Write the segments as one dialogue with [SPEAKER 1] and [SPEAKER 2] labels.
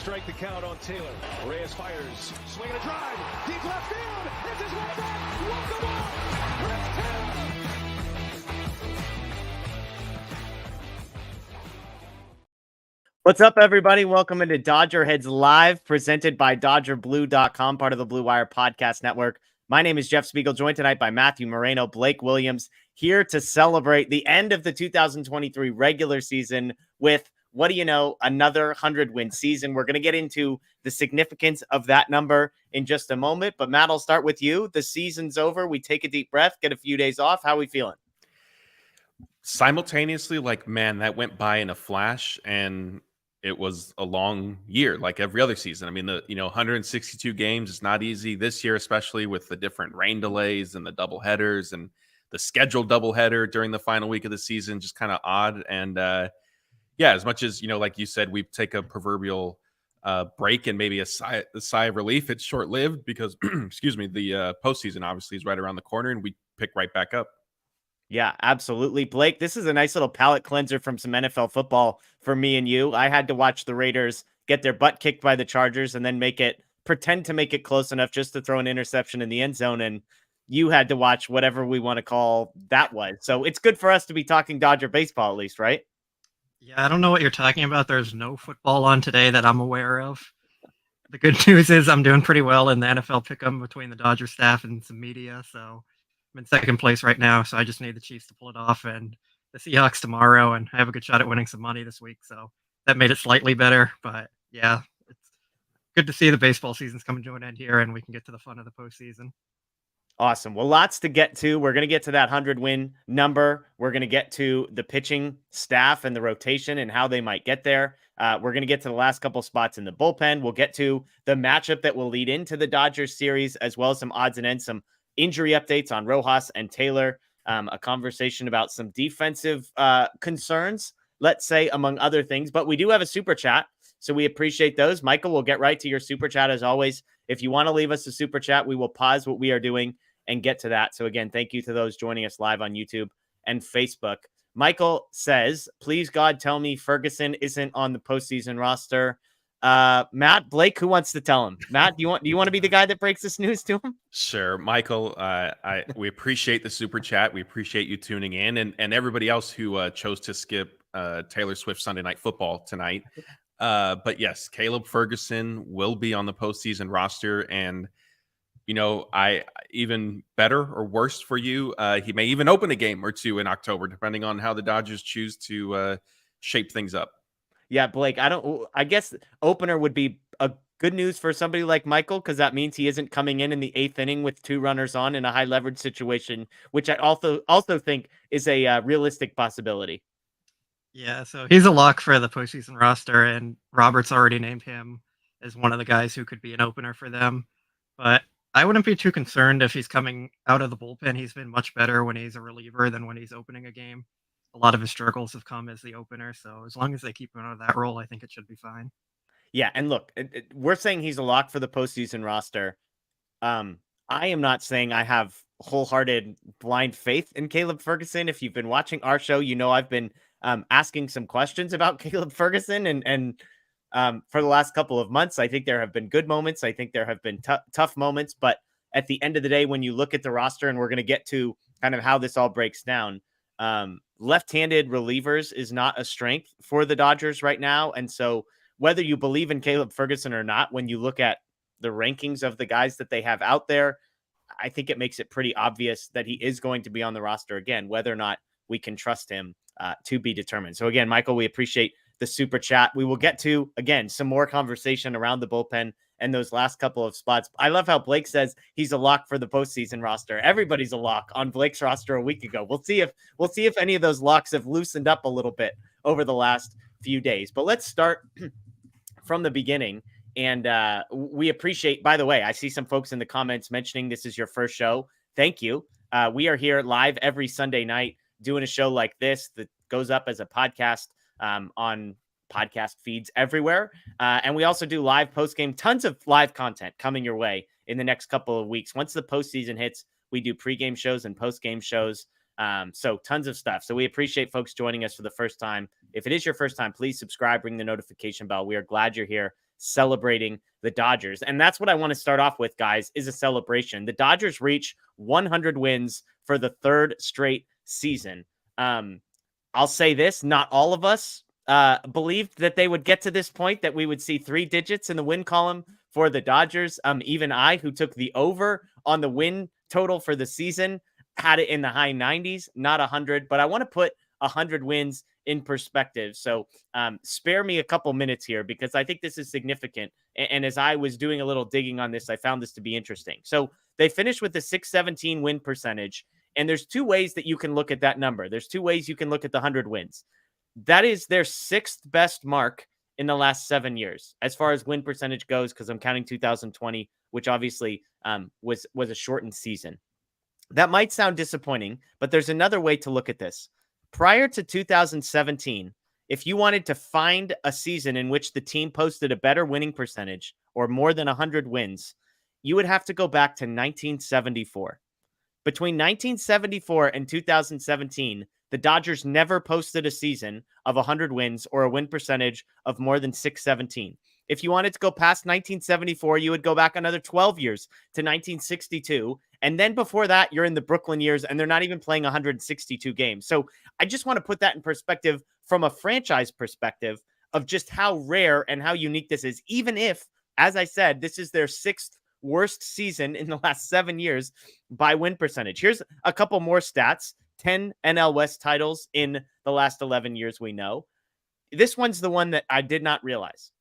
[SPEAKER 1] strike the count on Taylor. Reyes fires, swinging a drive, deep left field. It's his way back. Walk the ball. Chris Taylor.
[SPEAKER 2] What's up, everybody? Welcome into DodgerHeads Live, presented by DodgerBlue.com, part of the Blue Wire Podcast Network. My name is Jeff Spiegel, joined tonight by Matthew Moreno, Blake Williams, here to celebrate the end of the 2023 regular season with, what do you know, another 100-win season. We're going to get into the significance of that number in just a moment. But, Matt, I'll start with you. The season's over. We take a deep breath, get a few days off. How are we feeling?
[SPEAKER 3] Simultaneously, like, man, that went by in a flash, and it was a long year, like every other season. I mean, 162 games is not easy this year, especially with the different rain delays and the double headers and the scheduled doubleheader during the final week of the season, just kind of odd. And yeah, as much as, like you said, we take a proverbial break and maybe a sigh of relief, it's short-lived because, excuse me, the postseason obviously is right around the corner and we pick right back up.
[SPEAKER 2] Yeah, absolutely. Blake, this is a nice little palate cleanser from some NFL football for me and you. I had to watch the Raiders get their butt kicked by the Chargers and then pretend to make it close enough just to throw an interception in the end zone. And you had to watch whatever we want to call that was. So it's good for us to be talking Dodger baseball at least, right?
[SPEAKER 4] Yeah, I don't know what you're talking about. There's no football on today that I'm aware of. The good news is I'm doing pretty well in the NFL pick'em between the Dodger staff and some media. So I'm in second place right now, so I just need the Chiefs to pull it off and the Seahawks tomorrow, and I have a good shot at winning some money this week. So that made it slightly better. But yeah, it's good to see the baseball season's coming to an end here, and we can get to the fun of the postseason.
[SPEAKER 2] Awesome. Well, lots to get to. We're going to get to that 100-win number. We're going to get to the pitching staff and the rotation and how they might get there. We're going to get to the last couple spots in the bullpen. We'll get to the matchup that will lead into the Dodgers series, as well as some odds and ends, some injury updates on Rojas and Taylor, a conversation about some defensive concerns, let's say, among other things. But we do have a super chat, so we appreciate those. Michael, we'll get right to your super chat as always. If you want to leave us a super chat, we will pause what we are doing and get to that. So again, thank you to those joining us live on YouTube and Facebook. Michael says, please God, tell me Ferguson isn't on the postseason roster. Matt, Blake, who wants to tell him? Matt, do you want to be the guy that breaks this news to him?
[SPEAKER 3] Sure. Michael, we appreciate the super chat. We appreciate you tuning in, and everybody else who chose to skip Taylor Swift Sunday Night Football tonight. But yes, Caleb Ferguson will be on the postseason roster, and I even better or worse for you, he may even open a game or two in October, depending on how the Dodgers choose to shape things up.
[SPEAKER 2] Yeah, Blake, I guess opener would be a good news for somebody like Michael, because that means he isn't coming in the 8th inning with 2 runners on in a high leverage situation, which I also think is a realistic possibility.
[SPEAKER 4] Yeah, so he's a lock for the postseason roster, and Roberts already named him as one of the guys who could be an opener for them. But I wouldn't be too concerned if he's coming out of the bullpen. He's been much better when he's a reliever than when he's opening a game. A lot of his struggles have come as the opener, so as long as they keep him out of that role, I think it should be fine.
[SPEAKER 2] Yeah, and look, we're saying he's a lock for the postseason roster. I am not saying I have wholehearted blind faith in Caleb Ferguson. If you've been watching our show, I've been asking some questions about Caleb Ferguson, and for the last couple of months, I think there have been good moments. I think there have been tough moments, but at the end of the day, when you look at the roster, and we're going to get to kind of how this all breaks down, left-handed relievers is not a strength for the Dodgers right now. And so whether you believe in Caleb Ferguson or not, when you look at the rankings of the guys that they have out there, I think it makes it pretty obvious that he is going to be on the roster again. Whether or not we can trust him to be determined. So again, Michael, we appreciate the super chat. We will get to, again, some more conversation around the bullpen and those last couple of spots. I love how Blake says he's a lock for the postseason roster. Everybody's a lock on Blake's roster a week ago. We'll see if any of those locks have loosened up a little bit over the last few days. But let's start from the beginning. And we appreciate, by the way, I see some folks in the comments mentioning this is your first show. Thank you. We are here live every Sunday night doing a show like this that goes up as a podcast on podcast feeds everywhere. And we also do live postgame, tons of live content coming your way in the next couple of weeks. Once the postseason hits, we do pregame shows and postgame shows. So tons of stuff. So we appreciate folks joining us for the first time. If it is your first time, please subscribe, ring the notification bell. We are glad you're here. celebrating the Dodgers. And that's what I want to start off with, guys, is a celebration. The Dodgers reach 100 wins for the third straight season. I'll say this, not all of us believed that they would get to this point, that we would see 3 digits in the win column for the Dodgers. Even I, who took the over on the win total for the season, had it in the high 90s, not 100. But I want to put 100 wins in perspective. So spare me a couple minutes here, because I think this is significant. And as I was doing a little digging on this, I found this to be interesting. So they finished with a .617 win percentage. And there's 2 ways that you can look at that number. There's 2 ways you can look at the 100 wins. That is their 6th best mark in the last 7 years, as far as win percentage goes, because I'm counting 2020, which obviously was a shortened season. That might sound disappointing, but there's another way to look at this. Prior to 2017, if you wanted to find a season in which the team posted a better winning percentage or more than 100 wins, you would have to go back to 1974. Between 1974 and 2017, the Dodgers never posted a season of 100 wins or a win percentage of more than .617. If you wanted to go past 1974, you would go back another 12 years to 1962. And then before that, you're in the Brooklyn years, and they're not even playing 162 games. So I just want to put that in perspective from a franchise perspective of just how rare and how unique this is. Even if, as I said, this is their 6th worst season in the last 7 years by win percentage. Here's a couple more stats. 10 NL West titles in the last 11 years, we know. This one's the one that I did not realize.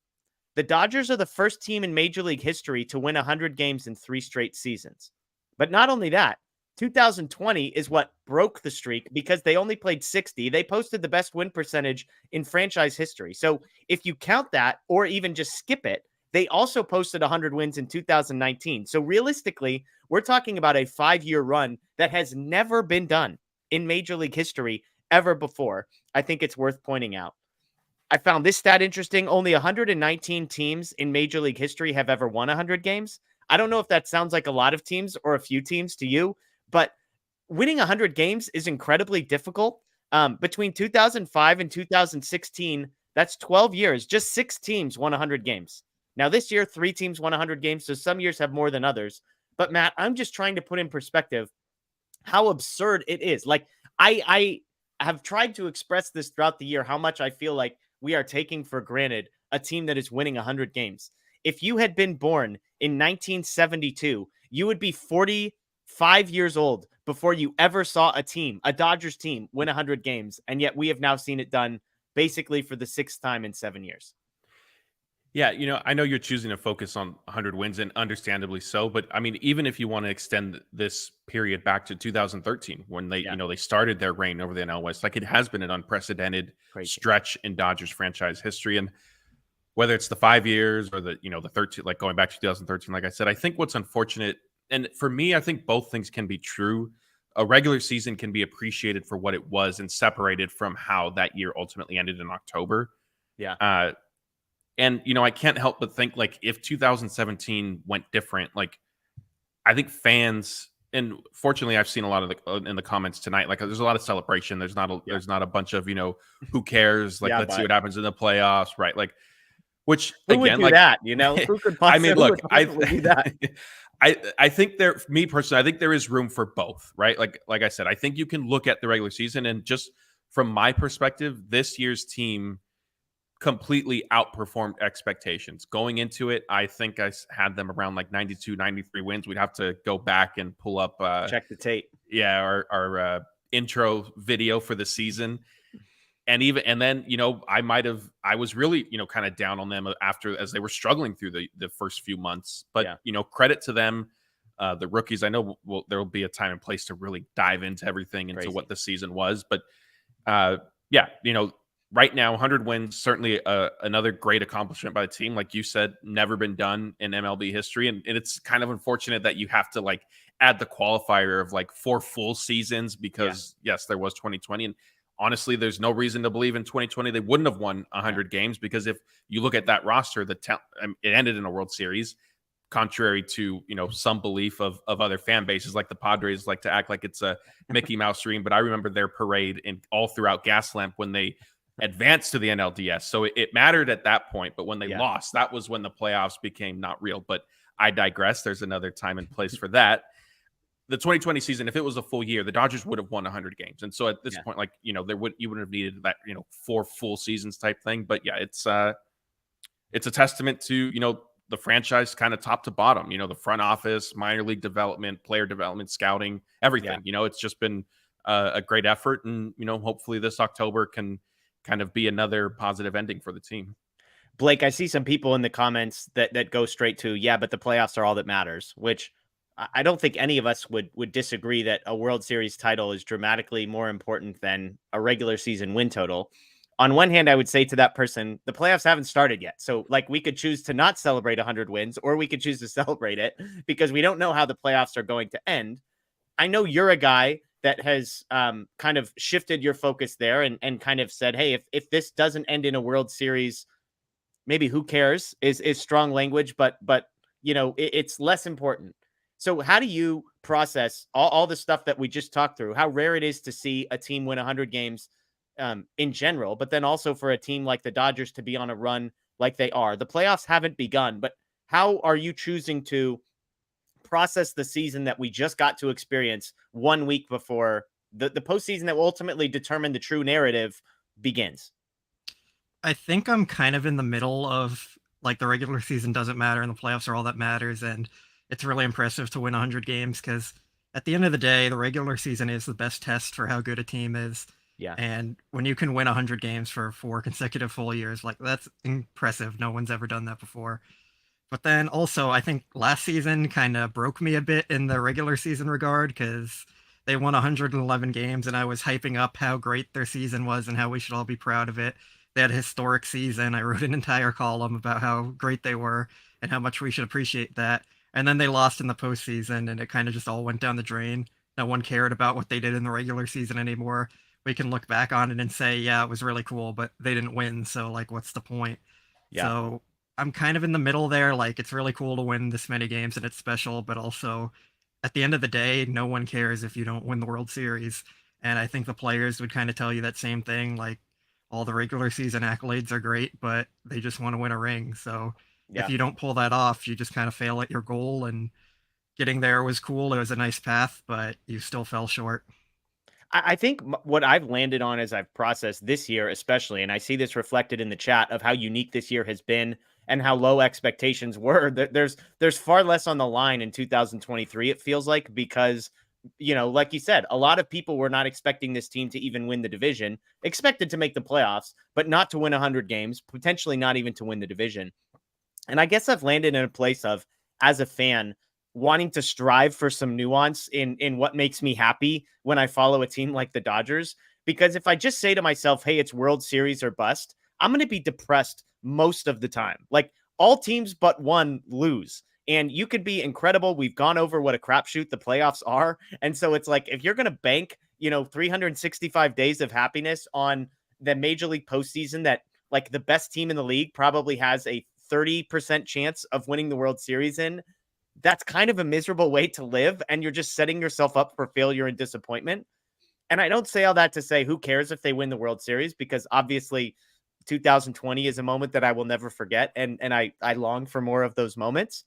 [SPEAKER 2] The Dodgers are the first team in Major League history to win 100 games in 3 straight seasons. But not only that, 2020 is what broke the streak because they only played 60. They posted the best win percentage in franchise history. So if you count that or even just skip it, they also posted 100 wins in 2019. So realistically, we're talking about a 5-year run that has never been done in Major League history ever before. I think it's worth pointing out. I found this stat interesting. Only 119 teams in Major League history have ever won 100 games. I don't know if that sounds like a lot of teams or a few teams to you, but winning 100 games is incredibly difficult. Between 2005 and 2016, that's 12 years. Just 6 teams won 100 games. Now, this year, 3 teams won 100 games, so some years have more than others. But, Matt, I'm just trying to put in perspective how absurd it is. Like, I have tried to express this throughout the year, how much I feel like we are taking for granted a team that is winning 100 games. If you had been born in 1972, you would be 45 years old before you ever saw a team, a Dodgers team, win 100 games. And yet we have now seen it done basically for the 6th time in 7 years.
[SPEAKER 3] Yeah, I know you're choosing to focus on 100 wins, and understandably so. But I mean, even if you want to extend this period back to 2013, when they, they started their reign over the NL West, like, it has been an unprecedented stretch in Dodgers franchise history. And whether it's the 5 years or the 13, like going back to 2013, like I said, I think what's unfortunate, and for me, I think both things can be true. A regular season can be appreciated for what it was and separated from how that year ultimately ended in October.
[SPEAKER 2] Yeah.
[SPEAKER 3] And, I can't help but think, like, if 2017 went different, like, I think fans, and fortunately I've seen a lot of in the comments tonight, like, there's a lot of celebration. There's not a bunch of, who cares? Like, let's see what happens in the playoffs. Right. Like, which
[SPEAKER 2] who
[SPEAKER 3] again,
[SPEAKER 2] would do that, who could possibly,
[SPEAKER 3] I mean, look,
[SPEAKER 2] do that?
[SPEAKER 3] I think me personally, I think there is room for both, right? Like I said, I think you can look at the regular season, and just from my perspective, this year's team completely outperformed expectations. Going into it, I think I had them around like 92, 93 wins. We'd have to go back and pull up
[SPEAKER 2] check the tape.
[SPEAKER 3] Yeah, our intro video for the season. And then, I was really, kind of down on them as they were struggling through the first few months. But, credit to them, the rookies. I know there will be a time and place to really dive into everything, into what the season was. But, right now, 100 wins, certainly another great accomplishment by the team. Like you said, never been done in MLB history. And it's kind of unfortunate that you have to, like, add the qualifier of, like, 4 full seasons because, yes, there was 2020. And honestly, there's no reason to believe in 2020 they wouldn't have won 100 games, because if you look at that roster, it ended in a World Series, contrary to, some belief of other fan bases. Like the Padres like to act like it's a Mickey Mouse dream. But I remember their parade all throughout Gaslamp when they advance to the NLDS. So it mattered at that point. But when they
[SPEAKER 2] Yeah.
[SPEAKER 3] lost, that was when the playoffs became not real. But I digress. There's another time and place for that. The 2020 season, if it was a full year, the Dodgers would have won 100 games. And so at this point, like, you wouldn't have needed that, 4 full seasons type thing. But yeah, it's a testament to, the franchise kind of top to bottom, the front office, minor league development, player development, scouting, everything. It's just been a great effort. And, hopefully this October can kind of be another positive ending for the team.
[SPEAKER 2] Blake, I see some people in the comments that go straight to, but the playoffs are all that matters, which I don't think any of us would disagree that a World Series title is dramatically more important than a regular season win total. On one hand, I would say to that person, the playoffs haven't started yet. So like we could choose to not celebrate 100 wins, or we could choose to celebrate it because we don't know how the playoffs are going to end. I know you're a guy that has kind of shifted your focus there and kind of said, hey, if this doesn't end in a World Series, maybe who cares is strong language, but it's less important. So how do you process all the stuff that we just talked through, how rare it is to see a team win 100 games in general, but then also for a team like the Dodgers to be on a run like they are? The playoffs haven't begun, but how are you choosing to process the season that we just got to experience 1 week before the postseason that will ultimately determine the true narrative begins?
[SPEAKER 4] I think I'm kind of in the middle of, like, the regular season doesn't matter and the playoffs are all that matters, and it's really impressive to win 100 games because at the end of the day, the regular season is the best test for how good a team is.
[SPEAKER 2] Yeah.
[SPEAKER 4] And when you can win 100 games for 4 consecutive full years, like, that's impressive. No one's ever done that before. But then also, I think last season kind of broke me a bit in the regular season regard because they won 111 games and I was hyping up how great their season was and how we should all be proud of it. They had a historic season. I wrote an entire column about how great they were and how much we should appreciate that. And then they lost in the postseason, and it kind of just all went down the drain. No one cared about what they did in the regular season anymore. We can look back on it and say, yeah, it was really cool, but they didn't win. So, like, what's the point?
[SPEAKER 2] Yeah.
[SPEAKER 4] So I'm kind of in the middle there. Like, it's really cool to win this many games, and it's special, but also at the end of the day, no one cares if you don't win the World Series. And I think the players would kind of tell you that same thing. Like, all the regular season accolades are great, but they just want to win a ring. So if you don't pull that off, you just kind of fail at your goal. And getting there was cool. It was a nice path, but you still fell short.
[SPEAKER 2] I think what I've landed on as I've processed this year, especially, and I see this reflected in the chat of how unique this year has been and how low expectations were. There's far less on the line in 2023, it feels like, because, like you said, a lot of people were not expecting this team to even win the division, expected to make the playoffs, but not to win 100 games, potentially not even to win the division. And I guess I've landed in a place of, as a fan, wanting to strive for some nuance in what makes me happy when I follow a team like the Dodgers. Because if I just say to myself, hey, it's World Series or bust, I'm going to be depressed most of the time. Like, all teams but one lose. And you could be incredible. We've gone over what a crapshoot the playoffs are. And so it's like, if you're going to bank, 365 days of happiness on the Major League postseason that, like, the best team in the league probably has a 30% chance of winning the World Series in, that's kind of a miserable way to live. And you're just setting yourself up for failure and disappointment. And I don't say all that to say who cares if they win the World Series, because obviously 2020 is a moment that I will never forget. And I long for more of those moments.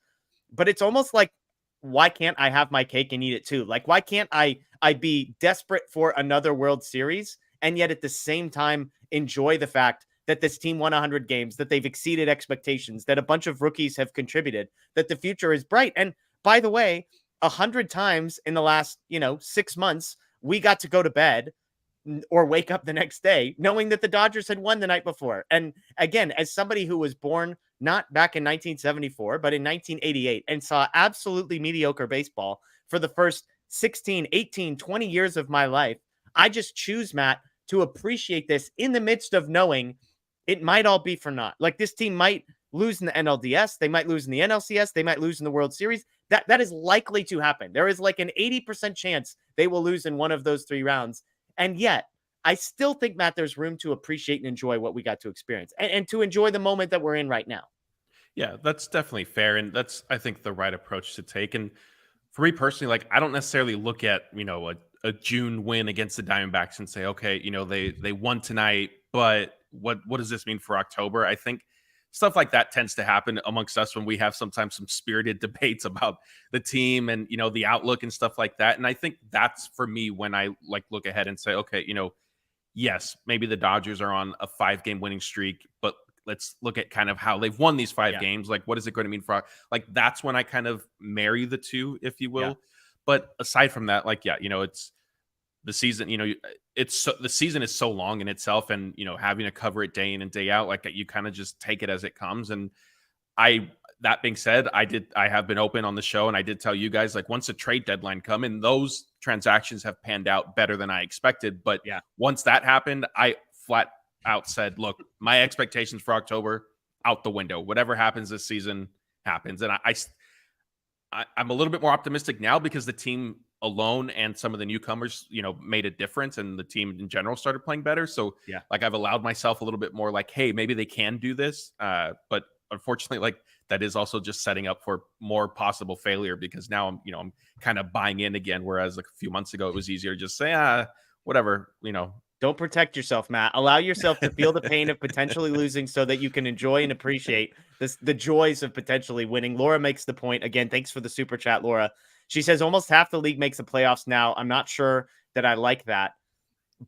[SPEAKER 2] But it's almost like, why can't I have my cake and eat it too? Like, why can't I be desperate for another World Series and yet at the same time enjoy the fact that this team won 100 games, that they've exceeded expectations, that a bunch of rookies have contributed, that the future is bright. And by the way, 100 times in the last, 6 months, we got to go to bed or wake up the next day knowing that the Dodgers had won the night before. And again, as somebody who was born not back in 1974, but in 1988 and saw absolutely mediocre baseball for the first 16, 18, 20 years of my life, I just choose, Matt, to appreciate this in the midst of knowing it might all be for naught. Like, this team might lose in the NLDS. They might lose in the NLCS. They might lose in the World Series. That is likely to happen. There is like an 80% chance they will lose in one of those 3 rounds. And yet, I still think, Matt, there's room to appreciate and enjoy what we got to experience and to enjoy the moment that we're in right now.
[SPEAKER 3] Yeah, that's definitely fair. And that's, I think, the right approach to take. And for me personally, like, I don't necessarily look at, a June win against the Diamondbacks and say, okay, they won tonight, but what does this mean for October? I think stuff like that tends to happen amongst us when we have sometimes some spirited debates about the team and, the outlook and stuff like that. And I think that's for me when I look ahead and say, okay, yes, maybe the Dodgers are on a 5-game winning streak, but let's look at kind of how they've won these 5 games. Like, what is it going to mean for, that's when I kind of marry the two, if you will. Yeah. But aside from that, it's the season, the season is so long in itself, and, having to cover it day in and day out, you kind of just take it as it comes. And that being said, I have been open on the show, and I did tell you guys, once a trade deadline come and those transactions have panned out better than I expected. But once that happened, I flat out said, look, my expectations for October out the window. Whatever happens this season happens. And I'm a little bit more optimistic now because the team alone and some of the newcomers, made a difference, and the team in general started playing better. So I've allowed myself a little bit more hey, maybe they can do this. But unfortunately, that is also just setting up for more possible failure, because now I'm kind of buying in again. Whereas a few months ago, it was easier to just say, whatever,
[SPEAKER 2] Don't protect yourself, Matt. Allow yourself to feel the pain of potentially losing so that you can enjoy and appreciate the joys of potentially winning. Laura makes the point. Again, thanks for the super chat, Laura. She says almost half the league makes the playoffs now. I'm not sure that I like that.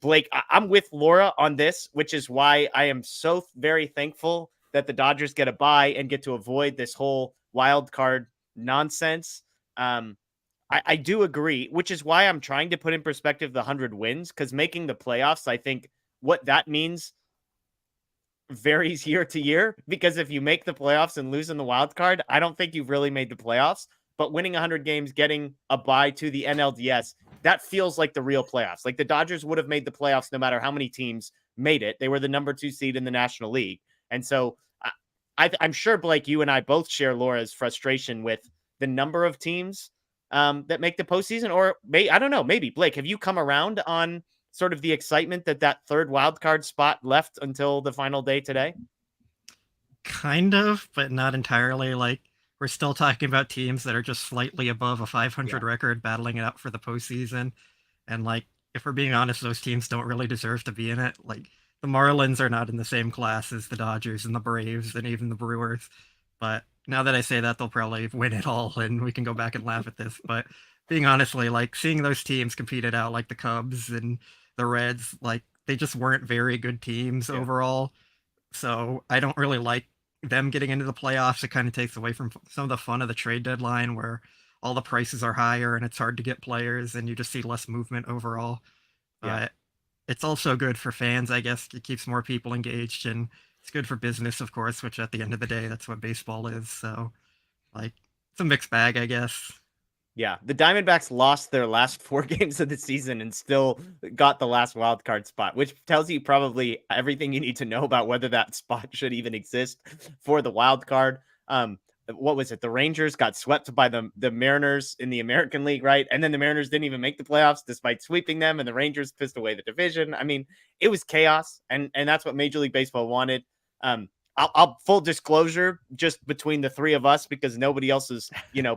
[SPEAKER 2] Blake, I'm with Laura on this, which is why I am so very thankful that the Dodgers get a bye and get to avoid this whole wild card nonsense. I do agree, which is why I'm trying to put in perspective the 100 wins, because making the playoffs, I think what that means varies year to year, because if you make the playoffs and lose in the wild card, I don't think you've really made the playoffs. But winning 100 games, getting a bye to the NLDS, that feels like the real playoffs. The Dodgers would have made the playoffs no matter how many teams made it. They were the number 2 seed in the National League. And so I'm sure, Blake, you and I both share Laura's frustration with the number of teams that make the postseason. Or I don't know, maybe, Blake, have you come around on sort of the excitement that third wild card spot left until the final day today?
[SPEAKER 4] Kind of, but not entirely. We're still talking about teams that are just slightly above a 500 record battling it out for the postseason. And if we're being honest, those teams don't really deserve to be in it. The Marlins are not in the same class as the Dodgers and the Braves and even the Brewers. But now that I say that, they'll probably win it all, and we can go back and laugh at this. But being honestly, seeing those teams compete it out, the Cubs and the Reds, they just weren't very good teams overall. So I don't really like them getting into the playoffs. It kind of takes away from some of the fun of the trade deadline, where all the prices are higher and it's hard to get players and you just see less movement overall. It's also good for fans, I guess. It keeps more people engaged, and it's good for business, of course, which at the end of the day, that's what baseball is. So it's a mixed bag, I guess.
[SPEAKER 2] Yeah, the Diamondbacks lost their last 4 games of the season and still got the last wild card spot, which tells you probably everything you need to know about whether that spot should even exist for the wild card. What was it? The Rangers got swept by the Mariners in the American League, right? And then the Mariners didn't even make the playoffs despite sweeping them, and the Rangers pissed away the division. I mean, it was chaos, and that's what Major League Baseball wanted. I'll full disclosure, just between the three of us, because nobody else is,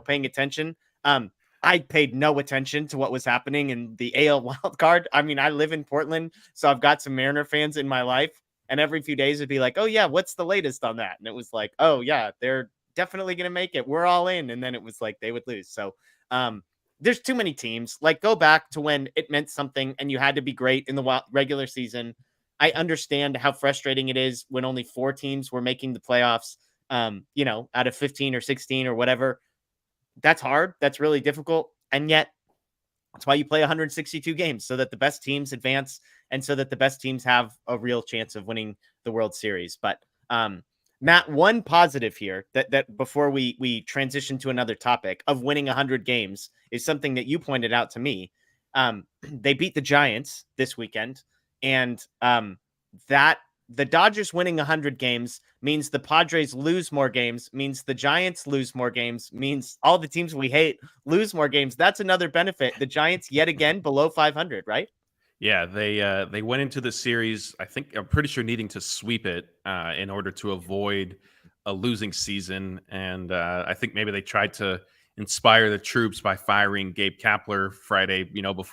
[SPEAKER 2] paying attention. I paid no attention to what was happening in the AL wild card. I mean, I live in Portland, so I've got some Mariner fans in my life, and every few days it'd be like, oh yeah, what's the latest on that? And it was like, oh yeah, they're definitely going to make it. We're all in. And then it was like, they would lose. So, there's too many teams. Go back to when it meant something and you had to be great in the regular season. I understand how frustrating it is when only 4 teams were making the playoffs, out of 15 or 16 or whatever. That's hard. That's really difficult. And yet that's why you play 162 games, so that the best teams advance and so that the best teams have a real chance of winning the World Series. But, Matt, one positive here that before we transition to another topic of winning 100 games is something that you pointed out to me. They beat the Giants this weekend, and that the Dodgers winning 100 games means the Padres lose more games, means the Giants lose more games, means all the teams we hate lose more games. That's another benefit. The Giants yet again below 500, right?
[SPEAKER 3] Yeah, they went into the series, I'm pretty sure, needing to sweep it in order to avoid a losing season. And I think maybe they tried to inspire the troops by firing Gabe Kapler Friday, a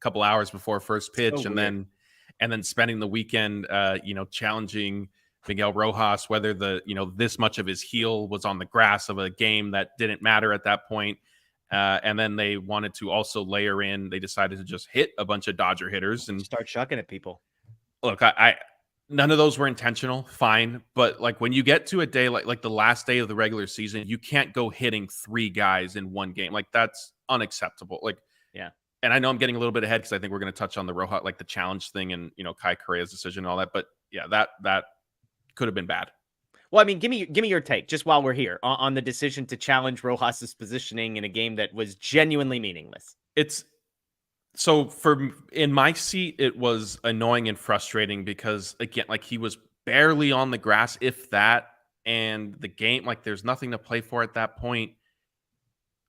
[SPEAKER 3] couple hours before first pitch. And then and then spending the weekend, challenging Miguel Rojas, whether this much of his heel was on the grass of a game that didn't matter at that point. And then they wanted to also layer in, they decided to just hit a bunch of Dodger hitters and
[SPEAKER 2] start chucking at people.
[SPEAKER 3] Look, I none of those were intentional, fine. But like when you get to a day like the last day of the regular season, you can't go hitting 3 guys in one game. Like that's unacceptable. Like,
[SPEAKER 2] yeah.
[SPEAKER 3] And I know I'm getting a little bit ahead because I think we're going to touch on the Rojas, like the challenge thing and, Kai Correa's decision and all that. But yeah, that could have been bad.
[SPEAKER 2] Well, I mean, give me your take just while we're here on the decision to challenge Rojas's positioning in a game that was genuinely meaningless.
[SPEAKER 3] So in my seat, it was annoying and frustrating because again, like he was barely on the grass, if that, and the game, like there's nothing to play for at that point.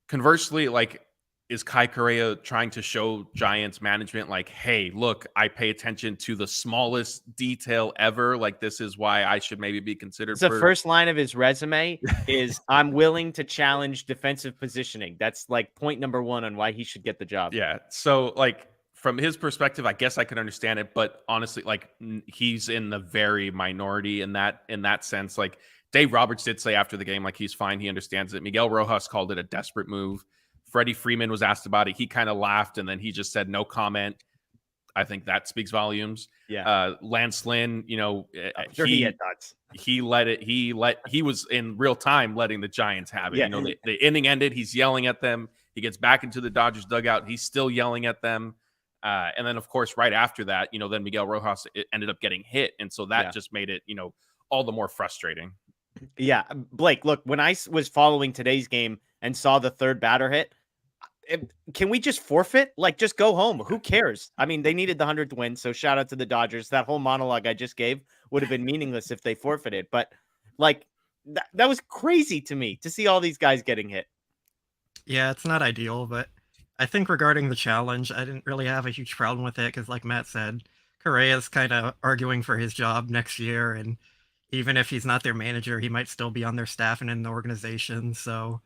[SPEAKER 3] Conversely, like, is Kai Correa trying to show Giants management like, hey, look, I pay attention to the smallest detail ever. Like, this is why I should maybe be considered.
[SPEAKER 2] The first line of his resume is I'm willing to challenge defensive positioning. That's like point number 1 on why he should get the job.
[SPEAKER 3] Yeah. So like from his perspective, I guess I could understand it, but honestly, like he's in the very minority in that sense. Like Dave Roberts did say after the game, like he's fine. He understands it. Miguel Rojas called it a desperate move. Freddie Freeman was asked about it. He kind of laughed and then he just said no comment. I think that speaks volumes.
[SPEAKER 2] Yeah.
[SPEAKER 3] Lance Lynn,
[SPEAKER 2] sure he had thoughts.
[SPEAKER 3] He was in real time letting the Giants have it.
[SPEAKER 2] Yeah.
[SPEAKER 3] The inning ended. He's yelling at them. He gets back into the Dodgers dugout. He's still yelling at them. And then of course, right after that, then Miguel Rojas ended up getting hit. And so that just made it, all the more frustrating.
[SPEAKER 2] Yeah. Blake, look, when I was following today's game and saw the third batter hit, can we just forfeit? Like, just go home. Who cares? I mean, they needed the 100th win, so shout out to the Dodgers. That whole monologue I just gave would have been meaningless if they forfeited. But, like, that was crazy to me to see all these guys getting hit.
[SPEAKER 4] Yeah, it's not ideal, but I think regarding the challenge, I didn't really have a huge problem with it because, like Matt said, Correa's kind of arguing for his job next year, and even if he's not their manager, he might still be on their staff and in the organization, so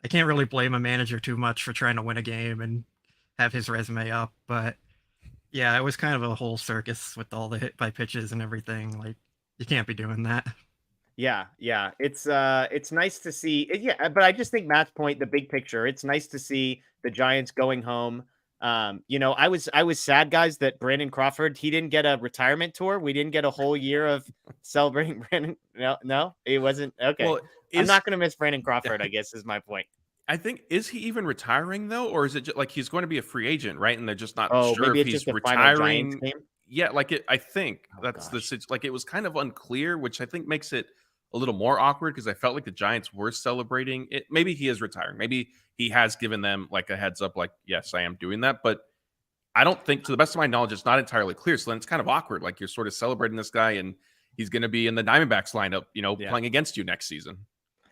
[SPEAKER 4] I can't really blame a manager too much for trying to win a game and have his resume up. But yeah, it was kind of a whole circus with all the hit by pitches and everything. Like, you can't be doing that.
[SPEAKER 2] Yeah. It's nice to see. Yeah, but I just think Matt's point, the big picture, it's nice to see the Giants going home. I was sad, guys, that Brandon Crawford, he didn't get a retirement tour. We didn't get a whole year of celebrating Brandon. No, it wasn't. Okay. Well, I'm not going to miss Brandon Crawford, I guess is my point.
[SPEAKER 3] I think, is he even retiring though? Or is it just like he's going to be a free agent, right? And they're just not sure if he's retiring. Yeah, I think like it was kind of unclear, which I think makes it a little more awkward because I felt like the Giants were celebrating it. Maybe he is retiring. Maybe he has given them like a heads up, like, yes, I am doing that. But I don't think, to the best of my knowledge, it's not entirely clear. So then it's kind of awkward. Like you're sort of celebrating this guy and he's going to be in the Diamondbacks lineup, playing against you next season.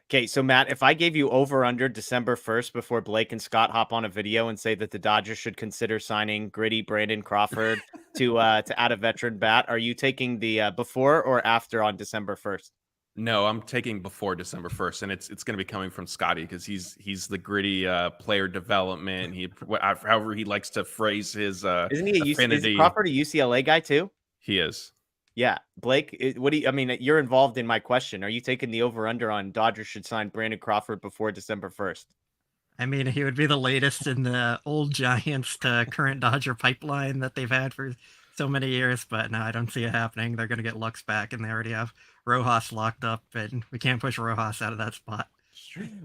[SPEAKER 2] Okay, so Matt, if I gave you over under December 1st before Blake and Scott hop on a video and say that the Dodgers should consider signing gritty Brandon Crawford to add a veteran bat, are you taking the before or after on December 1st?
[SPEAKER 3] No, I'm taking before December 1st, and it's going to be coming from Scotty because he's the gritty player development. However he likes to phrase his
[SPEAKER 2] isn't he
[SPEAKER 3] affinity.
[SPEAKER 2] Is Crawford a UCLA guy too?
[SPEAKER 3] He is.
[SPEAKER 2] Yeah, Blake, what do you? I mean, you're involved in my question. Are you taking the over under on Dodgers should sign Brandon Crawford before December 1st?
[SPEAKER 4] I mean, he would be the latest in the old Giants to current Dodger pipeline that they've had for so many years, but no, I don't see it happening. They're going to get Lux back, and they already have Rojas locked up, and we can't push Rojas out of that spot.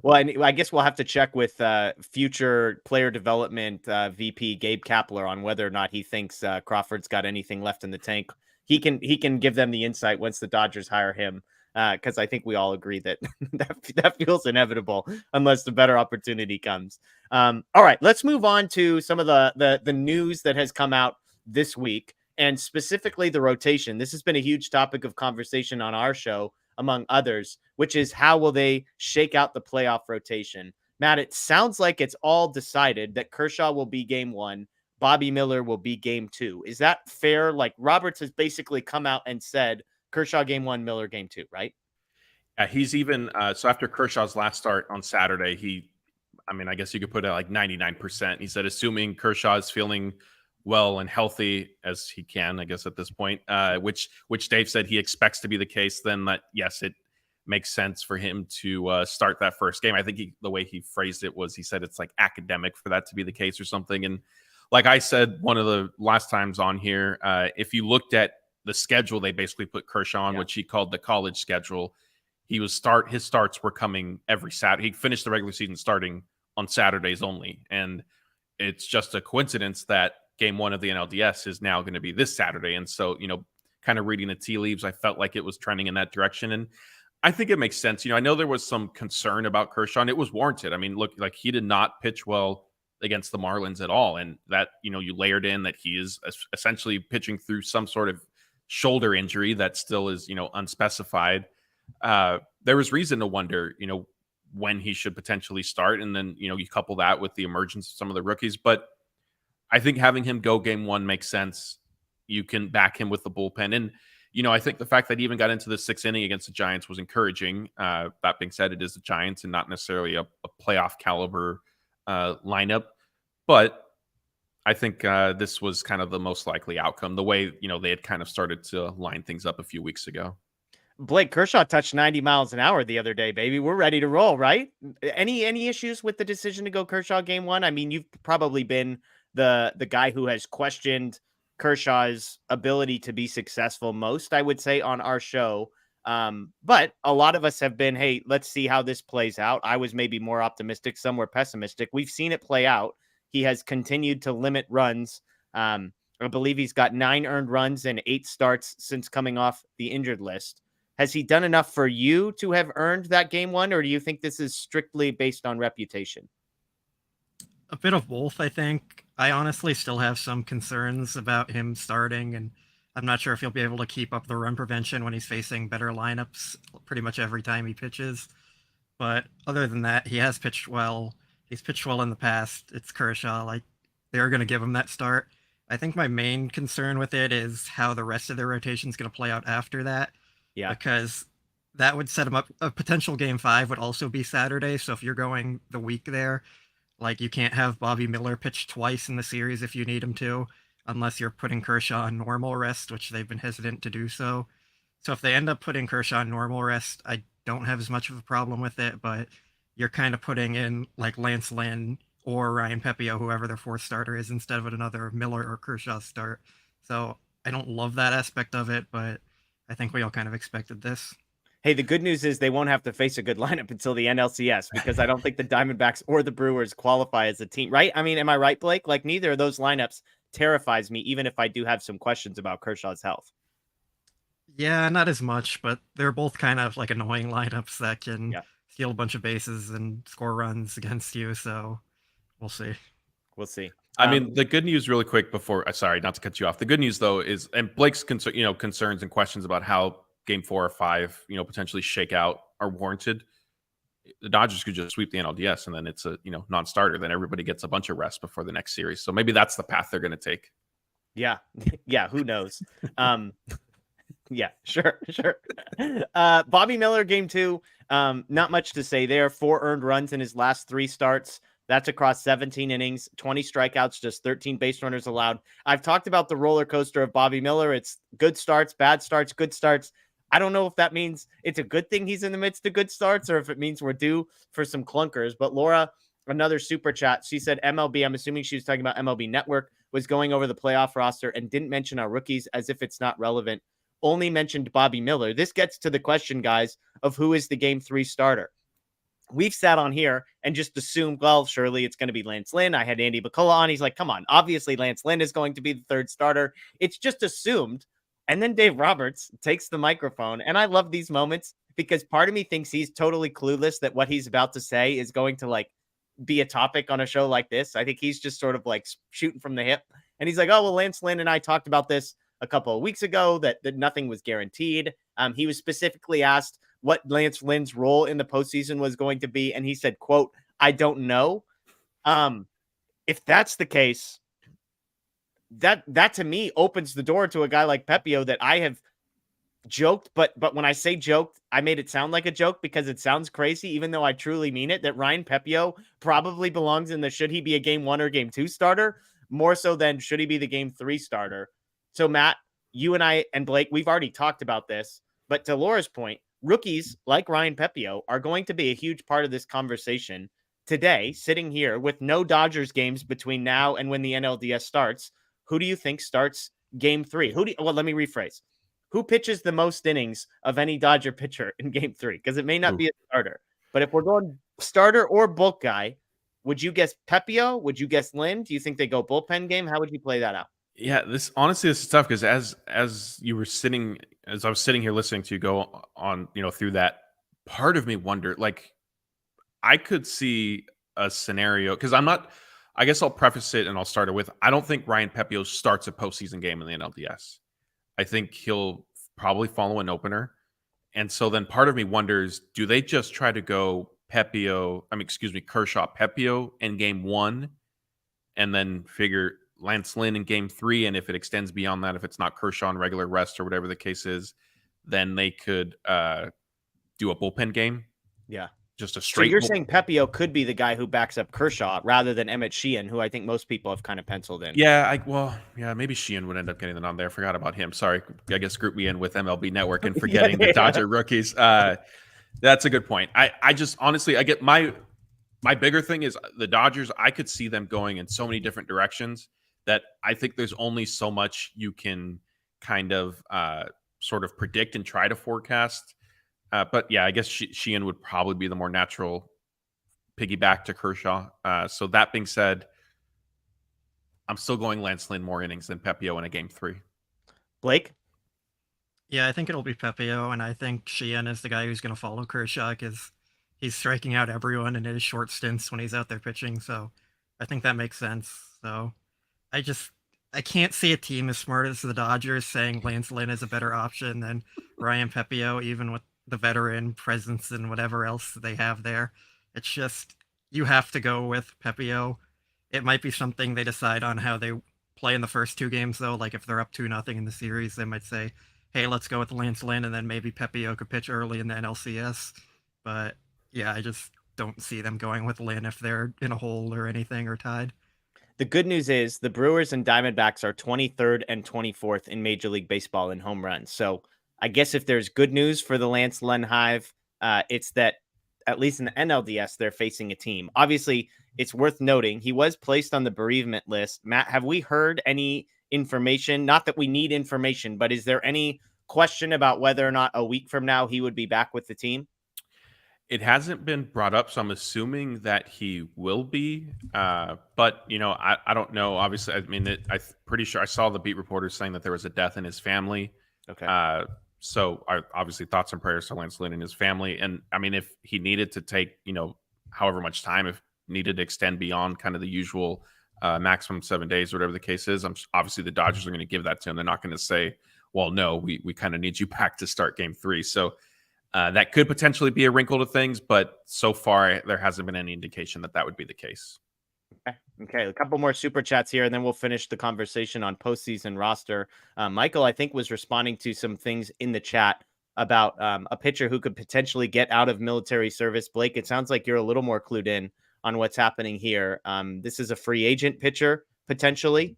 [SPEAKER 2] Well, and I guess we'll have to check with future player development VP Gabe Kapler on whether or not he thinks Crawford's got anything left in the tank. He can give them the insight once the Dodgers hire him, because I think we all agree that that feels inevitable unless the better opportunity comes. All right, let's move on to some of the news that has come out this week, and specifically the rotation. This has been a huge topic of conversation on our show, among others, which is how will they shake out the playoff rotation? Matt, it sounds like it's all decided that Kershaw will be game 1. Bobby Miller will be game 2. Is that fair? Like Roberts has basically come out and said Kershaw game 1, Miller game 2, right?
[SPEAKER 3] He's even so after Kershaw's last start on Saturday, I guess you could put it like 99%. He said, assuming Kershaw is feeling well and healthy as he can, I guess, at this point, which Dave said he expects to be the case, then that, yes, it makes sense for him to start that first game. I think the way he phrased it was, he said it's like academic for that to be the case or something. And like I said, one of the last times on here, if you looked at the schedule, they basically put Kershaw on, which he called the college schedule. His starts were coming every Saturday. He finished the regular season starting on Saturdays only. And it's just a coincidence that game 1 of the NLDS is now going to be this Saturday. And so, kind of reading the tea leaves, I felt like it was trending in that direction. And I think it makes sense. I know there was some concern about Kershaw, and it was warranted. I mean, look, like, he did not pitch well against the Marlins at all. And that, you layered in that he is essentially pitching through some sort of shoulder injury that still is, unspecified. There was reason to wonder, when he should potentially start. And then, you couple that with the emergence of some of the rookies. But I think having him go game 1 makes sense. You can back him with the bullpen. And, I think the fact that he even got into the 6th inning against the Giants was encouraging. That being said, it is the Giants and not necessarily a playoff caliber lineup. But I think this was kind of the most likely outcome, the way, they had kind of started to line things up a few weeks ago.
[SPEAKER 2] Blake, Kershaw touched 90 miles an hour the other day, baby. We're ready to roll, right? Any issues with the decision to go Kershaw game 1? I mean, you've probably been the guy who has questioned Kershaw's ability to be successful most, I would say, on our show. But a lot of us have been, hey, let's see how this plays out. I was maybe more optimistic, some were pessimistic. We've seen it play out. He has continued to limit runs. I believe he's got 9 earned runs and 8 starts since coming off the injured list. Has he done enough for you to have earned that game 1, or do you think this is strictly based on reputation?
[SPEAKER 4] A bit of both, I think. I honestly still have some concerns about him starting, and I'm not sure if he'll be able to keep up the run prevention when he's facing better lineups pretty much every time he pitches. But other than that, he has pitched well. He's pitched well in the past. It's Kershaw. Like, they're going to give him that start. I think my main concern with it is how the rest of their rotation is going to play out after that. Yeah. Because that would set him up. A potential game 5 would also be Saturday. So if you're going the week there, like, you can't have Bobby Miller pitch twice in the series if you need him to, unless you're putting Kershaw on normal rest, which they've been hesitant to do so. So if they end up putting Kershaw on normal rest, I don't have as much of a problem with it, but you're kind of putting in like Lance Lynn or Ryan Pepio, whoever their 4th starter is, instead of another Miller or Kershaw start. So I don't love that aspect of it, but I think we all kind of expected this.
[SPEAKER 2] Hey, the good news is they won't have to face a good lineup until the NLCS, because I don't think the Diamondbacks or the Brewers qualify as a team, right? I mean, am I right, Blake? Like, neither of those lineups terrifies me, even if I do have some questions about Kershaw's health.
[SPEAKER 4] Yeah, not as much, but they're both kind of like annoying lineups that can steal a bunch of bases and score runs against you. So we'll see.
[SPEAKER 2] We'll see.
[SPEAKER 3] I mean, the good news really quick before, sorry, not to cut you off. The good news though is, and Blake's concerns and questions about how game 4 or 5, potentially shake out are warranted. The Dodgers could just sweep the NLDS and then it's a, non-starter. Then everybody gets a bunch of rest before the next series. So maybe that's the path they're going to take.
[SPEAKER 2] Yeah. Yeah. Who knows? Yeah, sure. Bobby Miller, game 2. Not much to say there. 4 earned runs in his last 3 starts. That's across 17 innings, 20 strikeouts, just 13 base runners allowed. I've talked about the roller coaster of Bobby Miller. It's good starts, bad starts, good starts. I don't know if that means it's a good thing he's in the midst of good starts or if it means we're due for some clunkers. But Laura, another super chat, she said MLB, I'm assuming she was talking about MLB Network, was going over the playoff roster and didn't mention our rookies as if it's not relevant. Only mentioned Bobby Miller. This gets to the question, guys, of who is the game 3 starter. We've sat on here and just assumed, well, surely it's going to be Lance Lynn. I had Andy McCullough on. He's like, come on, obviously Lance Lynn is going to be the 3rd starter. It's just assumed. And then Dave Roberts takes the microphone. And I love these moments because part of me thinks he's totally clueless that what he's about to say is going to like be a topic on a show like this. I think he's just sort of like shooting from the hip. And he's like, oh, well, Lance Lynn and I talked about this a couple of weeks ago, that nothing was guaranteed. He was specifically asked what Lance Lynn's role in the postseason was going to be. And he said, quote, I don't know. If that's the case, that to me opens the door to a guy like Pepio that I have joked. But when I say joked, I made it sound like a joke because it sounds crazy, even though I truly mean it, that Ryan Pepio probably belongs in the, should he be a game 1 or game 2 starter? more so than should he be the game 3 starter. So Matt, you and I and Blake, we've already talked about this, but to Laura's point, rookies like Ryan Pepiot are going to be a huge part of this conversation today, sitting here with no Dodgers games between now and when the NLDS starts. Who do you think starts game 3? Well, let me rephrase. Who pitches the most innings of any Dodger pitcher in game 3? Because it may not be a starter, but if we're going starter or bulk guy, would you guess Pepiot? Would you guess Lynn? Do you think they go bullpen game? How would you play that out?
[SPEAKER 3] Yeah, this is tough because as I was sitting here listening to you go on, through that, part of me wondered, like, I could see a scenario because I guess I'll preface it and I'll start it with, I don't think Ryan Pepiot starts a postseason game in the NLDS. I think he'll probably follow an opener. And so then part of me wonders, do they just try to go Kershaw Pepiot in game 1 and then figure Lance Lynn in game 3, and if it extends beyond that, if it's not Kershaw on regular rest or whatever the case is, then they could do a bullpen game.
[SPEAKER 2] Yeah.
[SPEAKER 3] Just a straight.
[SPEAKER 2] So you're saying Pepiot could be the guy who backs up Kershaw rather than Emmett Sheehan, who I think most people have kind of penciled in.
[SPEAKER 3] Yeah, maybe Sheehan would end up getting the nod there. Forgot about him. Sorry, I guess group me in with MLB Network and forgetting the Dodger rookies. That's a good point. I just honestly, I get my bigger thing is the Dodgers. I could see them going in so many different directions that I think there's only so much you can kind of sort of predict and try to forecast. But yeah, I guess Sheehan would probably be the more natural piggyback to Kershaw. So that being said, I'm still going Lance Lynn more innings than Pepiot in a game 3.
[SPEAKER 2] Blake?
[SPEAKER 4] Yeah, I think it'll be Pepiot, and I think Sheehan is the guy who's going to follow Kershaw because he's striking out everyone in his short stints when he's out there pitching. So I think that makes sense. So I can't see a team as smart as the Dodgers saying Lance Lynn is a better option than Ryan Pepiot, even with the veteran presence and whatever else they have there. It's just, you have to go with Pepiot. It might be something they decide on how they play in the first 2 games, though. Like if they're up 2-0 in the series, they might say, hey, let's go with Lance Lynn, and then maybe Pepiot could pitch early in the NLCS. But yeah, I just don't see them going with Lynn if they're in a hole or anything or tied.
[SPEAKER 2] The good news is the Brewers and Diamondbacks are 23rd and 24th in Major League Baseball in home runs. So I guess if there's good news for the Lance Lynn Hive, it's that at least in the NLDS, they're facing a team. Obviously, it's worth noting he was placed on the bereavement list. Matt, have we heard any information? Not that we need information, but is there any question about whether or not a week from now he would be back with the team?
[SPEAKER 3] It hasn't been brought up, so I'm assuming that he will be. But, I don't know. Obviously, I mean, I'm pretty sure I saw the beat reporters saying that there was a death in his family.
[SPEAKER 2] Okay.
[SPEAKER 3] So obviously thoughts and prayers to Lance Lynn and his family. And I mean, if he needed to take, however much time, if needed to extend beyond kind of the usual maximum 7 days, or whatever the case is, obviously the Dodgers are going to give that to him. They're not going to say, well, no, we kind of need you back to start game 3. So that could potentially be a wrinkle to things, but so far there hasn't been any indication that would be the case.
[SPEAKER 2] Okay, a couple more super chats here, and then we'll finish the conversation on postseason roster. Michael, I think, was responding to some things in the chat about a pitcher who could potentially get out of military service. Blake, it sounds like you're a little more clued in on what's happening here. This is a free agent pitcher, potentially.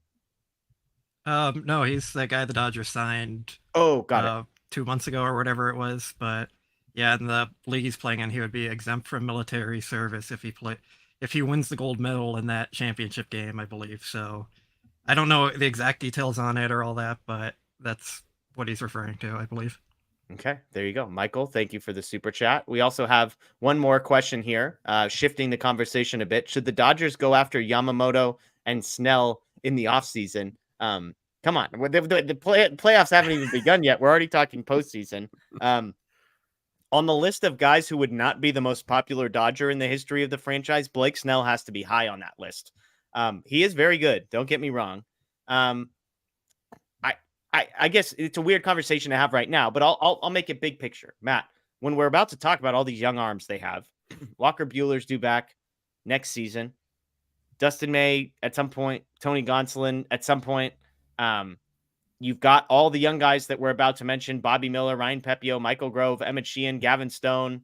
[SPEAKER 4] No, he's the guy the Dodgers signed.
[SPEAKER 2] Oh, got it.
[SPEAKER 4] 2 months ago or whatever it was. But yeah, in the league he's playing in, he would be exempt from military service if he wins the gold medal in that championship game, I believe. So I don't know the exact details on it or all that, but that's what he's referring to, I believe.
[SPEAKER 2] Okay, there you go. Michael, thank you for the super chat. We also have one more question here, shifting the conversation a bit. Should the Dodgers go after Yamamoto and Snell in the offseason? Come on, the playoffs haven't even begun yet. We're already talking postseason. On the list of guys who would not be the most popular Dodger in the history of the franchise, Blake Snell has to be high on that list. He is very good. Don't get me wrong. I guess it's a weird conversation to have right now, but I'll make it big picture. Matt, when we're about to talk about all these young arms they have, Walker Buehler's due back next season. Dustin May at some point, Tony Gonsolin at some point. You've got all the young guys that we're about to mention: Bobby Miller, Ryan Pepiot, Michael Grove, Emmett Sheehan, Gavin Stone,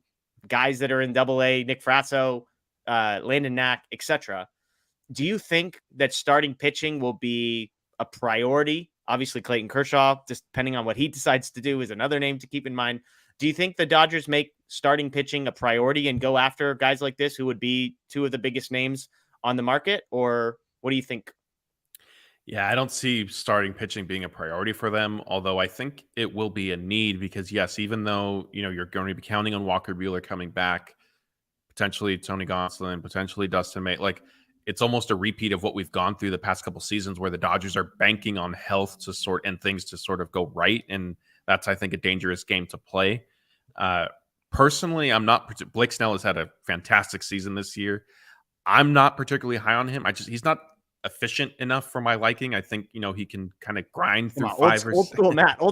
[SPEAKER 2] guys that are in Double-A, Nick Frasso, Landon Knack, etc. do you think that starting pitching will be a priority? Obviously, Clayton Kershaw, just depending on what he decides to do, is another name to keep in mind. Do you think the Dodgers make starting pitching a priority and go after guys like this who would be two of the biggest names on the market? Or what do you think?
[SPEAKER 3] Yeah, I don't see starting pitching being a priority for them, although I think it will be a need because, yes, even though, you're going to be counting on Walker Buehler coming back, potentially Tony Gonsolin, potentially Dustin May, like it's almost a repeat of what we've gone through the past couple seasons where the Dodgers are banking on health and things to sort of go right. And that's, I think, a dangerous game to play. Personally, I'm not. Blake Snell has had a fantastic season this year. I'm not particularly high on him. He's not efficient enough for my liking. I think, he can kind of grind through
[SPEAKER 2] Old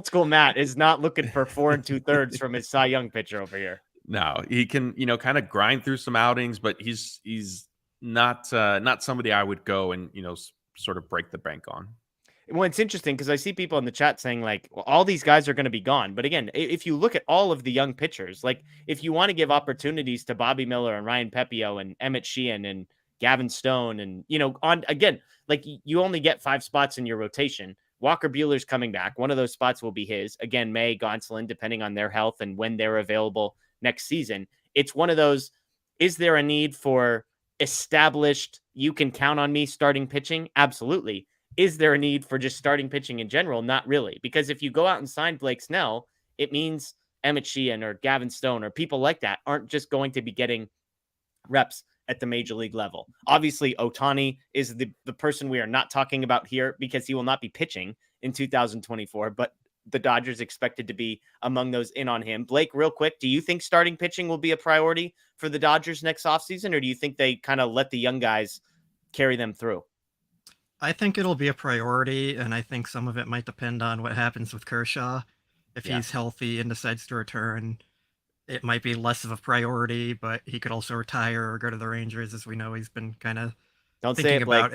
[SPEAKER 2] school Matt is not looking for 4 2/3 from his Cy Young pitcher over here.
[SPEAKER 3] No, he can, kind of grind through some outings, but he's not somebody I would go and, sort of break the bank on.
[SPEAKER 2] Well, it's interesting because I see people in the chat saying like, well, all these guys are going to be gone. But again, if you look at all of the young pitchers, like if you want to give opportunities to Bobby Miller and Ryan Pepio and Emmett Sheehan and Gavin Stone and, like you only get 5 spots in your rotation. Walker Buehler's coming back. One of those spots will be his. Again, May, Gonsolin, depending on their health and when they're available next season. It's one of those, is there a need for established, you can count on me starting pitching? Absolutely. Is there a need for just starting pitching in general? Not really. Because if you go out and sign Blake Snell, it means Emmett Sheehan or Gavin Stone or people like that aren't just going to be getting reps at the major league level. Obviously, Ohtani is the person we are not talking about here because he will not be pitching in 2024, but the Dodgers expected to be among those in on him. Blake, real quick, do you think starting pitching will be a priority for the Dodgers next offseason, or do you think they kind of let the young guys carry them through?
[SPEAKER 4] I think it'll be a priority, and I think some of it might depend on what happens with Kershaw. If he's healthy and decides to return, it might be less of a priority, but he could also retire or go to the Rangers, as we know he's been kind of.
[SPEAKER 2] Don't say it, Blake.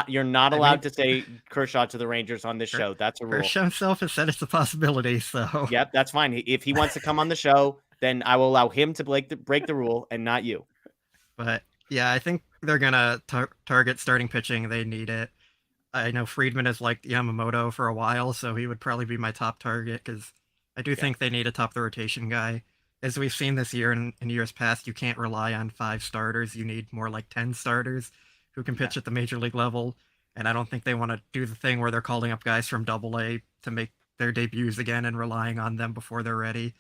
[SPEAKER 2] You're not allowed to say Kershaw to the Rangers on this show. That's a rule.
[SPEAKER 4] Kershaw himself has said it's a possibility, so.
[SPEAKER 2] Yep, that's fine. If he wants to come on the show, then I will allow him to break the rule and not you.
[SPEAKER 4] But yeah, I think they're going to target starting pitching. They need it. I know Friedman has liked Yamamoto for a while, so he would probably be my top target because I do think they need a top of the rotation guy. As we've seen this year and in years past, you can't rely on 5 starters. You need more like 10 starters who can pitch at the major league level. And I don't think they want to do the thing where they're calling up guys from AA to make their debuts again and relying on them before they're ready.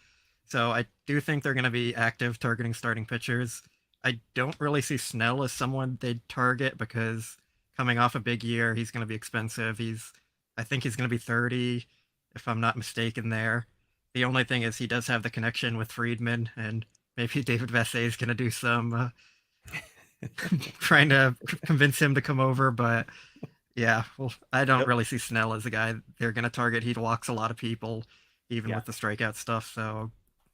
[SPEAKER 4] So I do think they're going to be active targeting starting pitchers. I don't really see Snell as someone they'd target because coming off a big year, he's going to be expensive. I think he's going to be 30, if I'm not mistaken there. The only thing is he does have the connection with Friedman, and maybe David Vassay is going to do some trying to convince him to come over. But yeah, well, I don't really see Snell as a guy they're going to target. He walks a lot of people, even with the strikeout stuff. So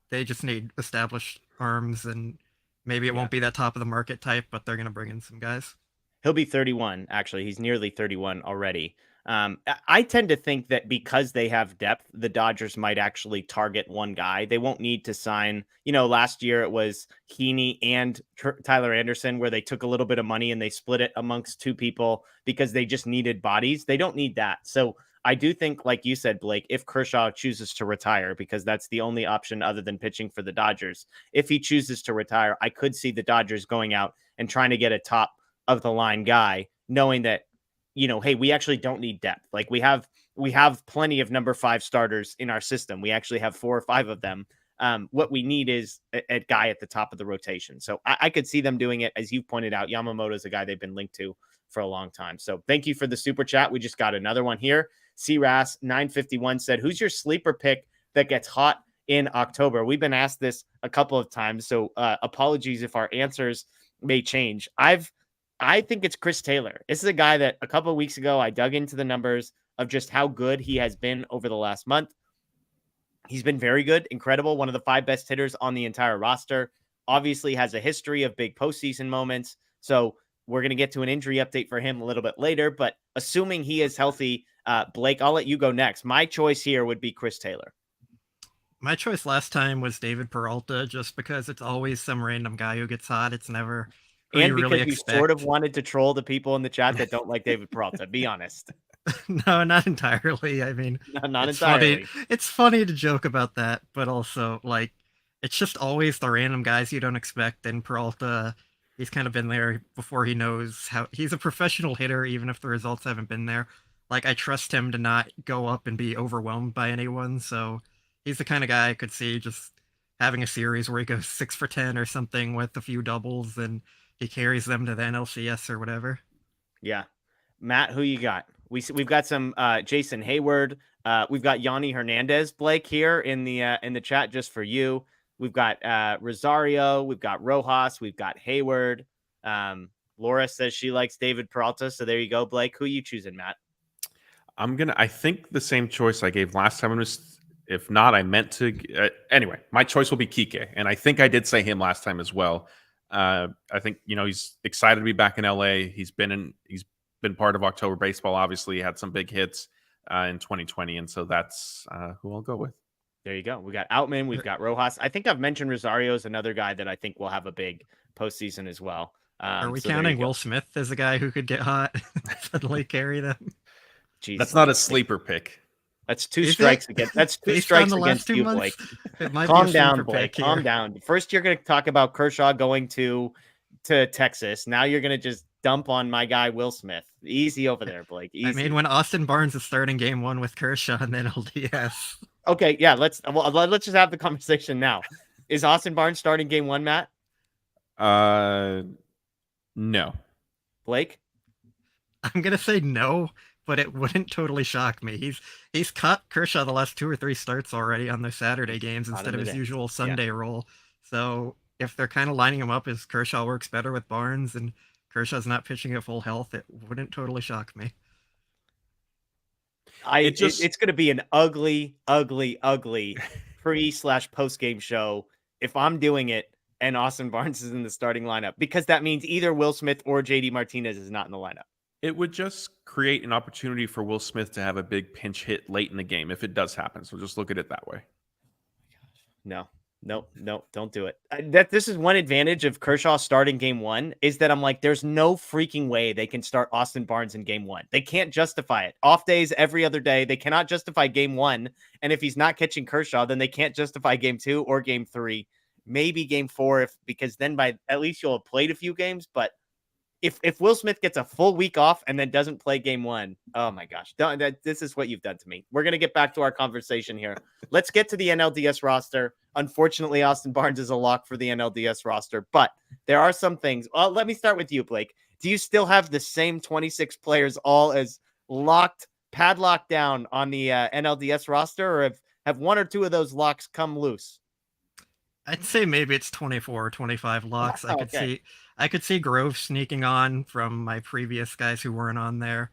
[SPEAKER 4] they just need established arms, and maybe it won't be that top of the market type, but they're going to bring in some guys.
[SPEAKER 2] He'll be 31, actually. He's nearly 31 already. I tend to think that because they have depth, the Dodgers might actually target one guy. They won't need to sign, last year it was Heaney and Tyler Anderson, where they took a little bit of money and they split it amongst 2 people because they just needed bodies. They don't need that. So I do think, like you said, Blake, if Kershaw chooses to retire, because that's the only option other than pitching for the Dodgers, if he chooses to retire, I could see the Dodgers going out and trying to get a top of the line guy, knowing that, hey, we actually don't need depth. Like we have plenty of number 5 starters in our system. We actually have 4 or 5 of them. What we need is a guy at the top of the rotation. So I could see them doing it. As you pointed out, Yamamoto is a guy they've been linked to for a long time. So thank you for the super chat. We just got another one here. CRAS 951 said, who's your sleeper pick that gets hot in October? We've been asked this a couple of times, so apologies if our answers may change. I think it's Chris Taylor. This is a guy that a couple of weeks ago, I dug into the numbers of just how good he has been over the last month. He's been very good, incredible, one of the 5 best hitters on the entire roster. Obviously has a history of big postseason moments. So we're going to get to an injury update for him a little bit later, but assuming he is healthy, Blake, I'll let you go next. My choice here would be Chris Taylor.
[SPEAKER 4] My choice last time was David Peralta, just because it's always some random guy who gets hot. It's never Who
[SPEAKER 2] And
[SPEAKER 4] you
[SPEAKER 2] because
[SPEAKER 4] really
[SPEAKER 2] you sort of
[SPEAKER 4] expect.
[SPEAKER 2] wanted to troll the people in the chat that don't like David Peralta. Be honest.
[SPEAKER 4] No, not entirely. I mean,
[SPEAKER 2] Not
[SPEAKER 4] it's funny.
[SPEAKER 2] entirely.
[SPEAKER 4] It's funny to joke about that, but also like it's just always the random guys you don't expect. And Peralta, he's kind of been there before he knows how. He's a professional hitter, even if the results haven't been there. Like I trust him to not go up and be overwhelmed by anyone. So he's the kind of guy I could see just having a series where he goes 6 for 10 or something with a few doubles, and he carries them to the NLCS or whatever.
[SPEAKER 2] Yeah. Matt, who you got? We've got some Jason Hayward. We've got Yanni Hernandez, Blake, here in the chat just for you. We've got Rosario. We've got Rojas. We've got Hayward. Laura says she likes David Peralta. So there you go, Blake. Who you choosing, Matt?
[SPEAKER 3] I think the same choice I gave last time. If not, I meant to. Anyway, my choice will be Kike. And I think I did say him last time as well. I think, he's excited to be back in LA. He's been part of October baseball. Obviously, he had some big hits in 2020. And so that's who I'll go with.
[SPEAKER 2] There you go. We got Outman. We've got Rojas. I think I've mentioned Rosario is another guy that I think will have a big postseason as well.
[SPEAKER 4] Are we counting Will Smith as a guy who could get hot suddenly carry them?
[SPEAKER 2] Jeez,
[SPEAKER 3] that's not a sleeper pick.
[SPEAKER 2] That's two strikes against. That's two strikes against you, Blake. Calm down, Blake. Calm down. First, you're going to talk about Kershaw going to Texas. Now you're going to just dump on my guy Will Smith. Easy over there, Blake. Easy.
[SPEAKER 4] I mean, when Austin Barnes is starting game 1 with Kershaw and then NLDS.
[SPEAKER 2] Okay, yeah. Let's just have the conversation now. Is Austin Barnes starting game 1, Matt?
[SPEAKER 3] No.
[SPEAKER 2] Blake?
[SPEAKER 4] I'm gonna say no, but it wouldn't totally shock me. He's cut Kershaw the last 2 or 3 starts already on the Saturday games instead of his usual Sunday role. So if they're kind of lining him up as Kershaw works better with Barnes and Kershaw's not pitching at full health, it wouldn't totally shock me.
[SPEAKER 2] It's going to be an ugly pre/post game show if I'm doing it and Austin Barnes is in the starting lineup, because that means either Will Smith or JD Martinez is not in the lineup.
[SPEAKER 3] It would just create an opportunity for Will Smith to have a big pinch hit late in the game if it does happen. So just look at it that way.
[SPEAKER 2] No, don't do it. This is one advantage of Kershaw starting game 1 is that I'm like, there's no freaking way they can start Austin Barnes in game 1. They can't justify it. Off days every other day. They cannot justify game 1. And if he's not catching Kershaw, then they can't justify game 2 or game 3, maybe game 4, because then by at least you'll have played a few games. But if Will Smith gets a full week off and then doesn't play game 1, oh my gosh, this is what you've done to me. We're going to get back to our conversation here. Let's get to the NLDS roster. Unfortunately, Austin Barnes is a lock for the NLDS roster, but there are some things. Well, let me start with you, Blake. Do you still have the same 26 players all as padlocked down on the NLDS roster, or have 1 or 2 of those locks come loose?
[SPEAKER 4] I'd say maybe it's 24 or 25 locks. I could see Grove sneaking on from my previous guys who weren't on there,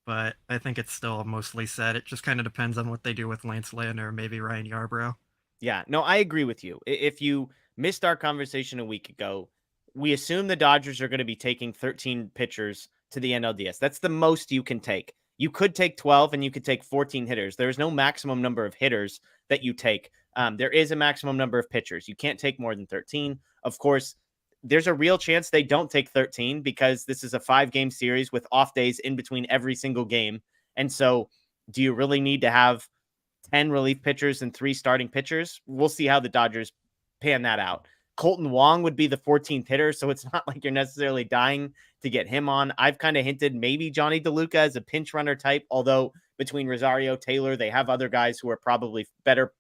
[SPEAKER 4] but I think it's still mostly set. It just kind of depends on what they do with Lance Lynn or maybe Ryan Yarbrough.
[SPEAKER 2] Yeah, no, I agree with you. If you missed our conversation a week ago, we assume the Dodgers are going to be taking 13 pitchers to the NLDS. That's the most you can take. You could take 12 and you could take 14 hitters. There is no maximum number of hitters that you take. There is a maximum number of pitchers. You can't take more than 13. Of course, there's a real chance they don't take 13 because this is a 5-game series with off days in between every single game. And so do you really need to have 10 relief pitchers and 3 starting pitchers? We'll see how the Dodgers pan that out. Colton Wong would be the 14th hitter, so it's not like you're necessarily dying to get him on. I've kind of hinted maybe Johnny DeLuca as a pinch runner type, although between Rosario, Taylor, they have other guys who are probably better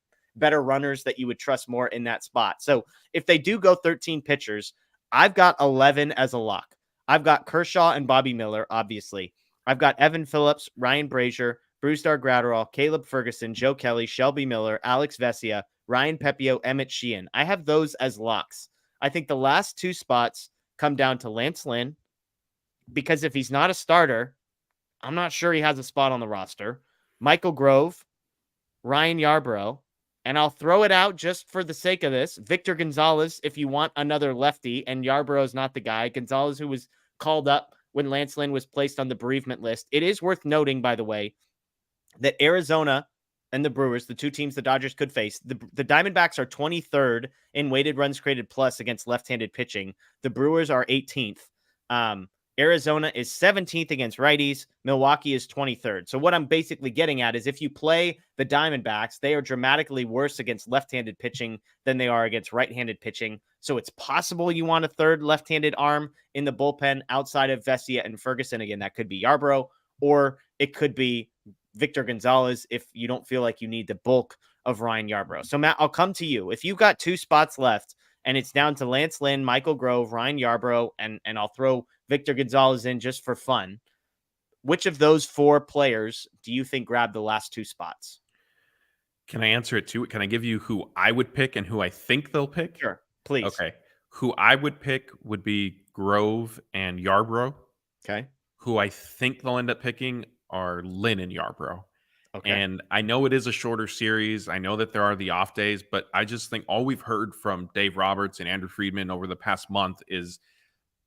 [SPEAKER 2] runners that you would trust more in that spot. So if they do go 13 pitchers, I've got 11 as a lock. I've got Kershaw and Bobby Miller, obviously. I've got Evan Phillips, Ryan Brazier, Brusdar Graterol, Caleb Ferguson, Joe Kelly, Shelby Miller, Alex Vesia, Ryan Pepio, Emmett Sheehan. I have those as locks. I think the last 2 spots come down to Lance Lynn, because if he's not a starter, I'm not sure he has a spot on the roster. Michael Grove, Ryan Yarbrough, and I'll throw it out just for the sake of this, Victor Gonzalez, if you want another lefty, and Yarbrough's not the guy. Gonzalez, who was called up when Lance Lynn was placed on the bereavement list. It is worth noting, by the way, that Arizona and the Brewers, the two teams the Dodgers could face. The Diamondbacks are 23rd in weighted runs created plus against left-handed pitching. The Brewers are 18th. Arizona is 17th against righties. Milwaukee is 23rd. So what I'm basically getting at is if you play the Diamondbacks, they are dramatically worse against left-handed pitching than they are against right-handed pitching. So it's possible you want a third left-handed arm in the bullpen outside of Vesia and Ferguson. Again, that could be Yarbrough, or it could be Victor Gonzalez if you don't feel like you need the bulk of Ryan Yarbrough. So Matt, I'll come to you. If you've got 2 spots left and it's down to Lance Lynn, Michael Grove, Ryan Yarbrough, and I'll throw Victor Gonzalez in just for fun, which of those 4 players do you think grabbed the last 2 spots?
[SPEAKER 3] Can I answer it too? Can I give you who I would pick and who I think they'll pick?
[SPEAKER 2] Sure, please.
[SPEAKER 3] Okay. Who I would pick would be Grove and Yarbrough.
[SPEAKER 2] Okay.
[SPEAKER 3] Who I think they'll end up picking are Lynn and Yarbrough.
[SPEAKER 2] Okay.
[SPEAKER 3] And I know it is a shorter series. I know that there are the off days, but I just think all we've heard from Dave Roberts and Andrew Friedman over the past month is,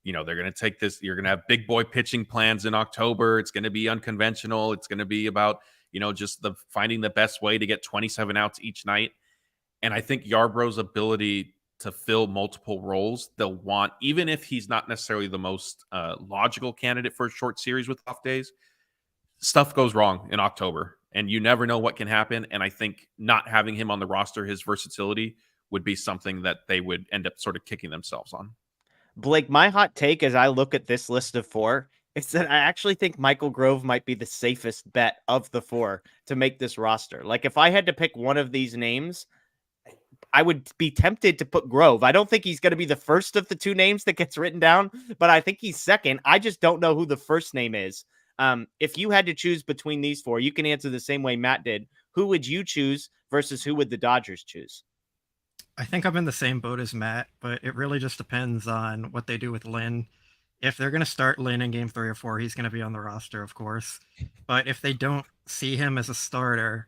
[SPEAKER 3] they're going to take this. You're going to have big boy pitching plans in October. It's going to be unconventional. It's going to be about, just finding the best way to get 27 outs each night. And I think Yarbrough's ability to fill multiple roles, they'll want, even if he's not necessarily the most logical candidate for a short series with off days, stuff goes wrong in October and you never know what can happen. And I think not having him on the roster, his versatility would be something that they would end up sort of kicking themselves on.
[SPEAKER 2] Blake, my hot take as I look at this list of 4 is that I actually think Michael Grove might be the safest bet of the 4 to make this roster. Like if I had to pick one of these names, I would be tempted to put Grove. I don't think he's going to be the first of the 2 names that gets written down, but I think he's second. I just don't know who the first name is. If you had to choose between these 4, you can answer the same way Matt did. Who would you choose versus who would the Dodgers choose?
[SPEAKER 4] I think I'm in the same boat as Matt, but it really just depends on what they do with Lynn. If they're going to start Lynn in game 3 or 4, he's going to be on the roster, of course. But if they don't see him as a starter,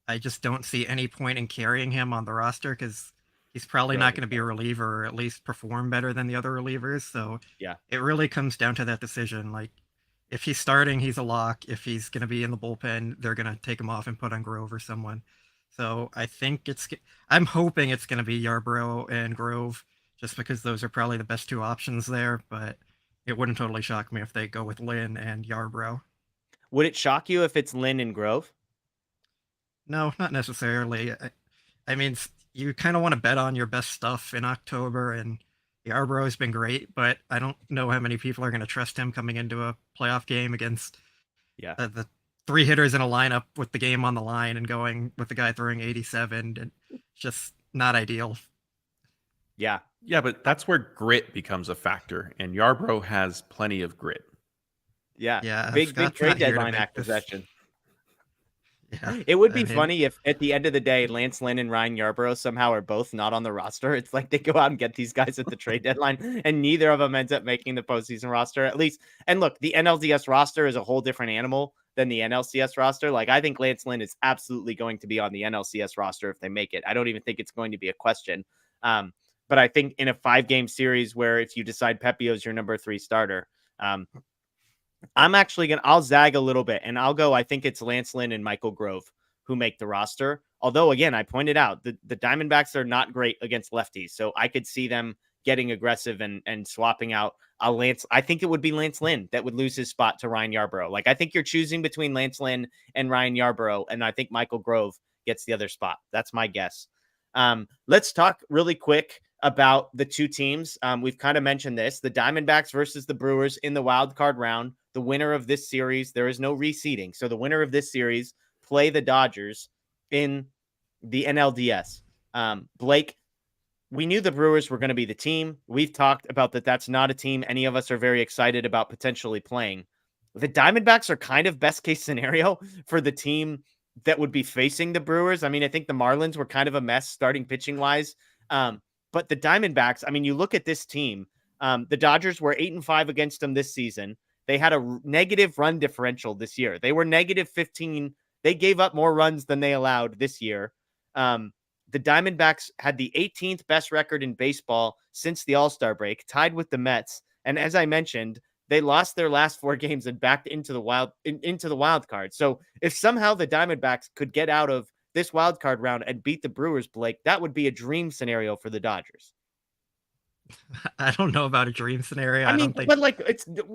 [SPEAKER 4] I just don't see any point in carrying him on the roster because he's probably not going to be a reliever or at least perform better than the other relievers. So
[SPEAKER 2] yeah,
[SPEAKER 4] it really comes down to that decision. Like if he's starting, he's a lock. If he's going to be in the bullpen, they're going to take him off and put on Grove or someone. So I think I'm hoping it's going to be Yarbrough and Grove just because those are probably the best 2 options there, but it wouldn't totally shock me if they go with Lynn and Yarbrough.
[SPEAKER 2] Would it shock you if it's Lynn and Grove?
[SPEAKER 4] No, not necessarily. I mean, you kind of want to bet on your best stuff in October, and Yarbrough has been great, but I don't know how many people are going to trust him coming into a playoff game against the 3 hitters in a lineup with the game on the line and going with the guy throwing 87. And just not ideal.
[SPEAKER 2] Yeah.
[SPEAKER 3] Yeah, but that's where grit becomes a factor, and Yarbrough has plenty of grit.
[SPEAKER 2] Yeah.
[SPEAKER 4] Yeah.
[SPEAKER 2] Big trade deadline acquisition.
[SPEAKER 4] Yeah.
[SPEAKER 2] It would be funny if at the end of the day, Lance Lynn and Ryan Yarbrough somehow are both not on the roster. It's like they go out and get these guys at the trade deadline and neither of them ends up making the postseason roster at least. And look, the NLDS roster is a whole different animal than the NLCS roster. Like I think Lance Lynn is absolutely going to be on the NLCS roster if they make it. I don't even think it's going to be a question. But I think in a 5-game series where if you decide Pepio is your number 3 starter, I'm actually I'll zag a little bit and I'll go, I think it's Lance Lynn and Michael Grove who make the roster. Although, again, I pointed out the Diamondbacks are not great against lefties. So I could see them getting aggressive and swapping out a Lance. I think it would be Lance Lynn that would lose his spot to Ryan Yarbrough. Like, I think you're choosing between Lance Lynn and Ryan Yarbrough. And I think Michael Grove gets the other spot. That's my guess. Let's talk really quick about the 2 teams. We've kind of mentioned this, the Diamondbacks versus the Brewers in the wild card round. The winner of this series, there is no reseeding. So the winner of this series play the Dodgers in the NLDS. Blake, we knew the Brewers were going to be the team. We've talked about that. That's not a team any of us are very excited about potentially playing. The Diamondbacks are kind of best case scenario for the team that would be facing the Brewers. I mean, I think the Marlins were kind of a mess starting pitching wise. But the Diamondbacks, I mean, you look at this team, the Dodgers were 8-5 against them this season. They had a negative run differential this year. They were negative 15. They gave up more runs than they allowed this year. The Diamondbacks had the 18th best record in baseball since the All-Star break, tied with the Mets. And as I mentioned, they lost their last 4 games and backed into the wild card. So if somehow the Diamondbacks could get out of this wild card round and beat the Brewers, Blake, that would be a dream scenario for the Dodgers.
[SPEAKER 4] I don't know about a dream scenario.
[SPEAKER 2] I mean,
[SPEAKER 4] don't think.
[SPEAKER 2] but like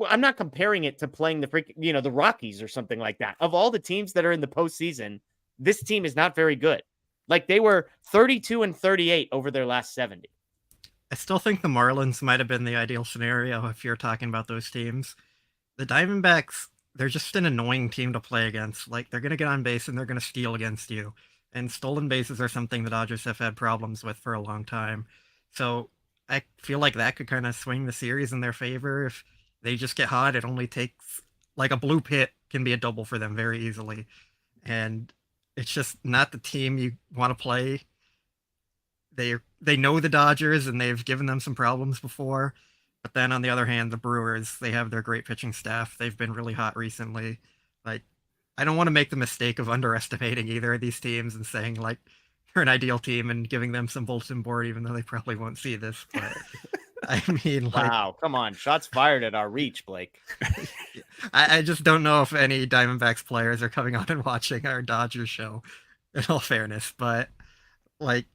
[SPEAKER 2] I'm not comparing it to playing the the Rockies or something like that. Of all the teams that are in the postseason, this team is not very good. Like they were 32-38 over their last 70.
[SPEAKER 4] I still think the Marlins might have been the ideal scenario if you're talking about those teams. The Diamondbacks, they're just an annoying team to play against. Like, they're going to get on base and they're going to steal against you. And stolen bases are something the Dodgers have had problems with for a long time. So I feel like that could kind of swing the series in their favor. If they just get hot, it only takes, like, a blue pit can be a double for them very easily. And it's just not the team you want to play. They know the Dodgers and they've given them some problems before. But then on the other hand, the Brewers, they have their great pitching staff. They've been really hot recently. Like, I don't want to make the mistake of underestimating either of these teams and saying like they're an ideal team and giving them some bulletin board, even though they probably won't see this. But I mean, like,
[SPEAKER 2] wow, come on, shots fired at our reach, Blake.
[SPEAKER 4] I just don't know if any Diamondbacks players are coming on and watching our Dodgers show, in all fairness. But like,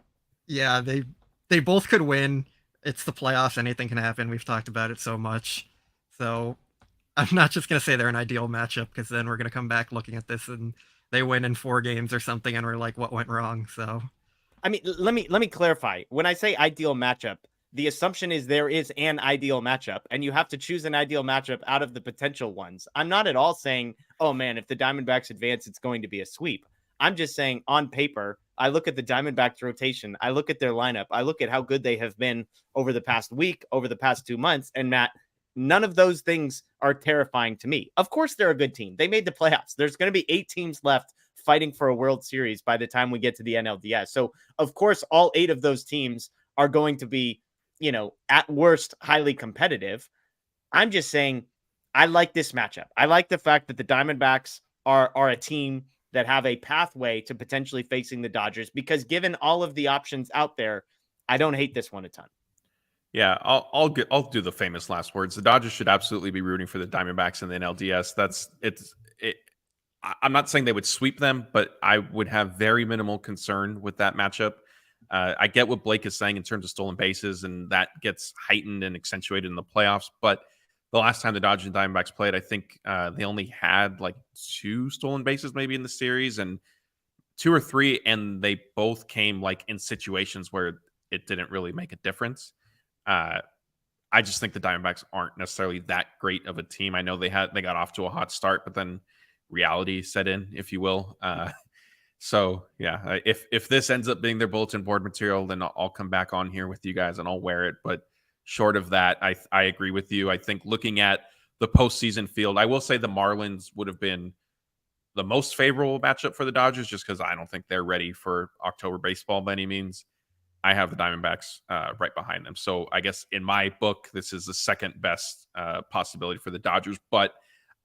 [SPEAKER 4] yeah, they both could win. It's the playoffs. Anything can happen. We've talked about it so much. So I'm not just going to say they're an ideal matchup because then we're going to come back looking at this and they win in 4 games or something and we're like, what went wrong? So,
[SPEAKER 2] I mean, let me clarify. When I say ideal matchup, the assumption is there is an ideal matchup and you have to choose an ideal matchup out of the potential ones. I'm not at all saying, oh man, if the Diamondbacks advance, it's going to be a sweep. I'm just saying on paper, I look at the Diamondbacks rotation. I look at their lineup. I look at how good they have been over the past week, over the past 2 months. And Matt, none of those things are terrifying to me. Of course, they're a good team. They made the playoffs. There's going to be 8 teams left fighting for a World Series by the time we get to the NLDS. So, of course, all 8 of those teams are going to be, at worst, highly competitive. I'm just saying I like this matchup. I like the fact that the Diamondbacks are a team that have a pathway to potentially facing the Dodgers because given all of the options out there, I don't hate this one a ton.
[SPEAKER 3] Yeah, I'll do the famous last words. The Dodgers should absolutely be rooting for the Diamondbacks in the NLDS. I'm not saying they would sweep them, but I would have very minimal concern with that matchup. I get what Blake is saying in terms of stolen bases, and that gets heightened and accentuated in the playoffs. But the last time the Dodgers and Diamondbacks played, I think they only had like 2 stolen bases maybe in the series, and 2 or 3, and they both came like in situations where it didn't really make a difference. I just think the Diamondbacks aren't necessarily that great of a team. I know they got off to a hot start, but then reality set in, if you will. So yeah, if this ends up being their bulletin board material, then I'll come back on here with you guys and I'll wear it. But short of that, I agree with you. I think looking at the postseason field, I will say the Marlins would have been the most favorable matchup for the Dodgers just because I don't think they're ready for October baseball by any means. I have the Diamondbacks right behind them. So I guess in my book, this is the second best possibility for the Dodgers, but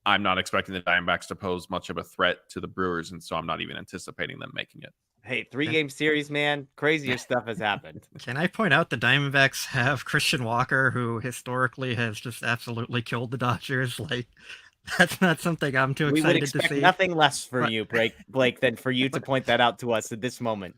[SPEAKER 3] I'm not expecting the Diamondbacks to pose much of a threat to the Brewers, and so I'm not even anticipating them making it.
[SPEAKER 2] Hey, 3-game series, man. Crazier stuff has happened.
[SPEAKER 4] Can I point out the Diamondbacks have Christian Walker, who historically has just absolutely killed the Dodgers? Like, that's not something I'm too
[SPEAKER 2] We
[SPEAKER 4] excited
[SPEAKER 2] would
[SPEAKER 4] to
[SPEAKER 2] expect
[SPEAKER 4] see.
[SPEAKER 2] nothing less from you, Blake, than for you to point that out to us at this moment.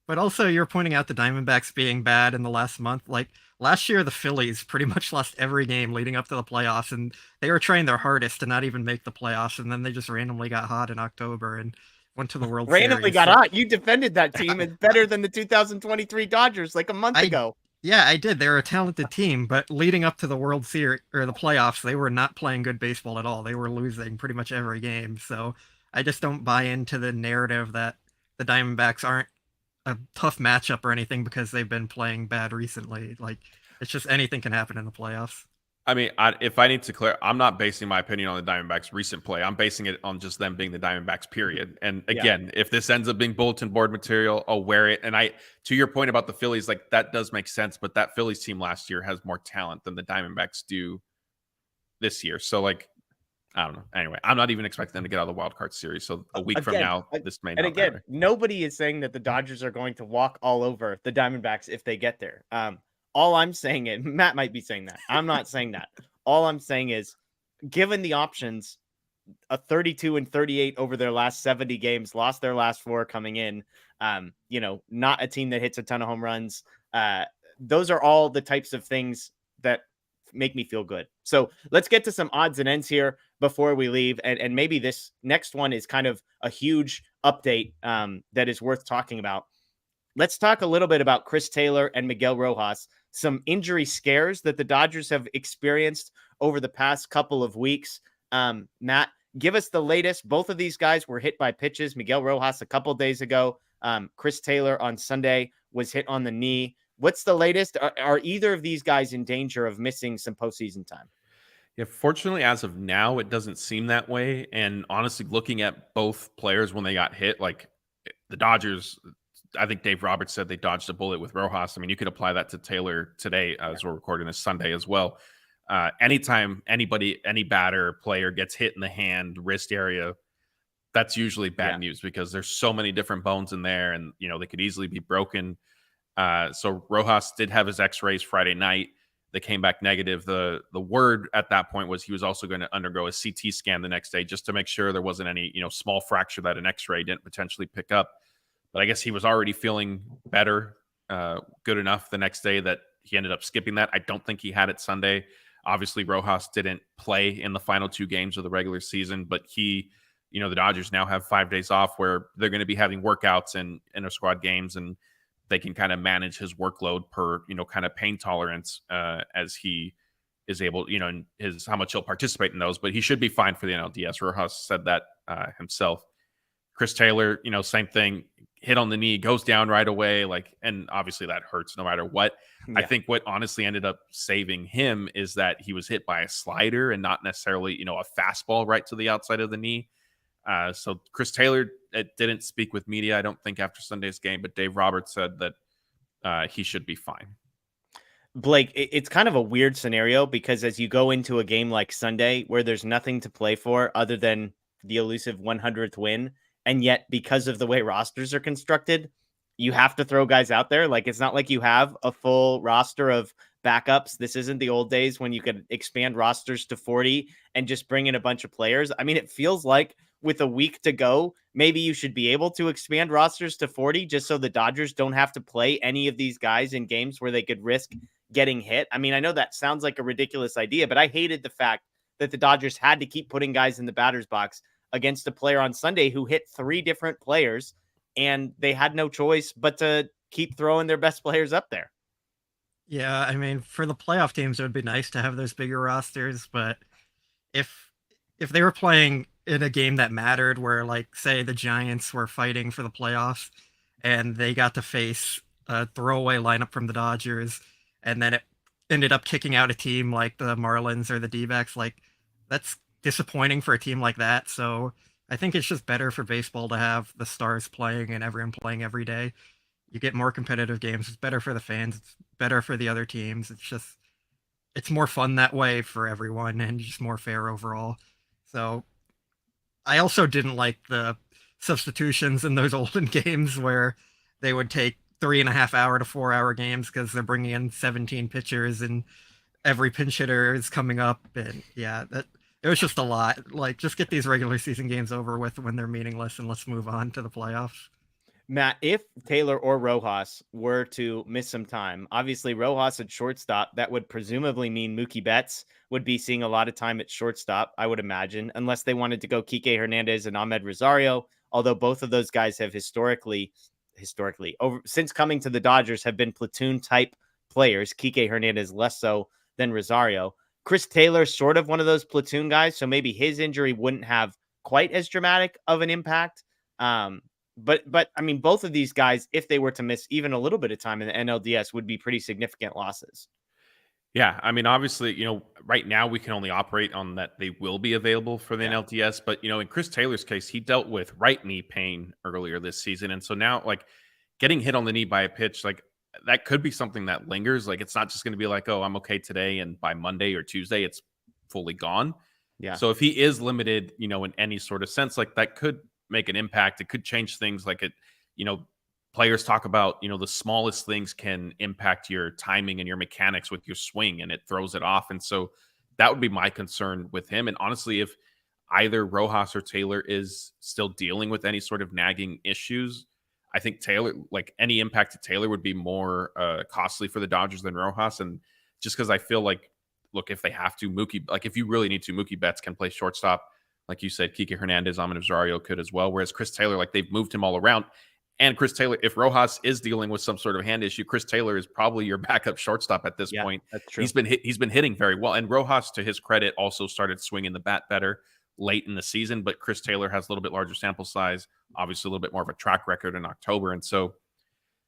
[SPEAKER 4] But also, you're pointing out the Diamondbacks being bad in the last month. Like, last year, the Phillies pretty much lost every game leading up to the playoffs, and they were trying their hardest to not even make the playoffs, and then they just randomly got hot in October and went to the World Series.
[SPEAKER 2] Randomly got hot. You defended that team as better than the 2023 Dodgers like a month ago.
[SPEAKER 4] Yeah, I did. They're a talented team, but leading up to the World Series or the playoffs, they were not playing good baseball at all. They were losing pretty much every game. So I just don't buy into the narrative that the Diamondbacks aren't a tough matchup or anything because they've been playing bad recently. Like, it's just anything can happen in the playoffs.
[SPEAKER 3] I mean, if I need to clear, I'm not basing my opinion on the Diamondbacks' recent play. I'm basing it on just them being the Diamondbacks, period. And again, if this ends up being bulletin board material, I'll wear it. And to your point about the Phillies, like that does make sense. But that Phillies team last year has more talent than the Diamondbacks do this year. So like, I don't know. Anyway, I'm not even expecting them to get out of the wild card series. So a week from now, this may not matter.
[SPEAKER 2] Nobody is saying that the Dodgers are going to walk all over the Diamondbacks if they get there. All I'm saying is, Matt might be saying that. I'm not saying that. All I'm saying is, given the options, a 32-38 over their last 70 games, lost their last 4 coming in. Not a team that hits a ton of home runs. Those are all the types of things that make me feel good. So let's get to some odds and ends here before we leave. And maybe this next one is kind of a huge update that is worth talking about. Let's talk a little bit about Chris Taylor and Miguel Rojas, some injury scares that the Dodgers have experienced over the past couple of weeks. Matt, give us the latest. Both of these guys were hit by pitches. Miguel Rojas a couple days ago. Chris Taylor on Sunday was hit on the knee. What's the latest? Are either of these guys in danger of missing some postseason time?
[SPEAKER 3] Yeah, fortunately, as of now, it doesn't seem that way. And honestly, looking at both players when they got hit, like the Dodgers, I think Dave Roberts said they dodged a bullet with Rojas. I mean, you could apply that to Taylor today as we're recording this Sunday as well. Anytime any batter player gets hit in the hand, wrist area, that's usually bad news because there's so many different bones in there and, they could easily be broken. So Rojas did have his x-rays Friday night. They came back negative. The word at that point was he was also going to undergo a CT scan the next day just to make sure there wasn't any, small fracture that an x-ray didn't potentially pick up. But I guess he was already feeling better, good enough the next day that he ended up skipping that. I don't think he had it Sunday. Obviously, Rojas didn't play in the final 2 games of the regular season, but the Dodgers now have 5 days off where they're going to be having workouts and inter-squad games, and they can kind of manage his workload per, kind of pain tolerance as he is able, and how much he'll participate in those. But he should be fine for the NLDS. Rojas said that himself. Chris Taylor, same thing. Hit on the knee, goes down right away. And obviously that hurts no matter what. Yeah. I think what honestly ended up saving him is that he was hit by a slider and not necessarily, a fastball right to the outside of the knee. So Chris Taylor didn't speak with media, I don't think, after Sunday's game, but Dave Roberts said that he should be fine.
[SPEAKER 2] Blake, it's kind of a weird scenario because as you go into a game like Sunday where there's nothing to play for other than the elusive 100th win, and yet because of the way rosters are constructed, you have to throw guys out there. It's not like you have a full roster of backups. This isn't the old days when you could expand rosters to 40 and just bring in a bunch of players. I mean, it feels like with a week to go, maybe you should be able to expand rosters to 40 just so the Dodgers don't have to play any of these guys in games where they could risk getting hit. I mean, I know that sounds like a ridiculous idea, but I hated the fact that the Dodgers had to keep putting guys in the batter's box against a player on Sunday who hit 3 different players, and they had no choice but to keep throwing their best players up there.
[SPEAKER 4] Yeah, I mean, for the playoff teams, it would be nice to have those bigger rosters, but if they were playing in a game that mattered where, say, the Giants were fighting for the playoffs and they got to face a throwaway lineup from the Dodgers, and then it ended up kicking out a team like the Marlins or the D-backs, that's disappointing for a team like that. So I think it's just better for baseball to have the stars playing and everyone playing every day. You get more competitive games. It's better for the fans. It's better for the other teams. It's more fun that way for everyone and just more fair overall. So I also didn't like the substitutions in those olden games where they would take 3.5 hour to 4 hour games because they're bringing in 17 pitchers and every pinch hitter is coming up. And yeah, it was just a lot. Just get these regular season games over with when they're meaningless and let's move on to the playoffs.
[SPEAKER 2] Matt, if Taylor or Rojas were to miss some time, obviously Rojas at shortstop, that would presumably mean Mookie Betts would be seeing a lot of time at shortstop, I would imagine, unless they wanted to go Kike Hernandez and Ahmed Rosario, although both of those guys have historically, since coming to the Dodgers, have been platoon type players. Kike Hernandez less so than Rosario. Chris Taylor, sort of one of those platoon guys, so maybe his injury wouldn't have quite as dramatic of an impact. But I mean, both of these guys, if they were to miss even a little bit of time in the NLDS, would be pretty significant losses.
[SPEAKER 3] Yeah, I mean, obviously, right now we can only operate on that they will be available for the NLDS. But, in Chris Taylor's case, he dealt with right knee pain earlier this season. And so now, getting hit on the knee by a pitch, that could be something that lingers. It's not just going to be oh, I'm okay today, and by Monday or Tuesday, it's fully gone. Yeah. So if he is limited, in any sort of sense, that could make an impact. It could change things. Players talk about, the smallest things can impact your timing and your mechanics with your swing, and it throws it off. And so that would be my concern with him. And honestly, if either Rojas or Taylor is still dealing with any sort of nagging issues, I think Taylor, like any impact to Taylor would be more costly for the Dodgers than Rojas. And just because I feel like, look, if they have to, Mookie, like if you really need to, Mookie Betts can play shortstop. Like you said, Kike Hernandez, Amin Rosario could as well. Whereas Chris Taylor, like they've moved him all around. And Chris Taylor, if Rojas is dealing with some sort of hand issue, Chris Taylor is probably your backup shortstop at this point.
[SPEAKER 2] That's true.
[SPEAKER 3] He's been hitting very well. And Rojas, to his credit, also started swinging the bat better late in the season. But Chris Taylor has a little bit larger sample size, obviously a little bit more of a track record in October. And so,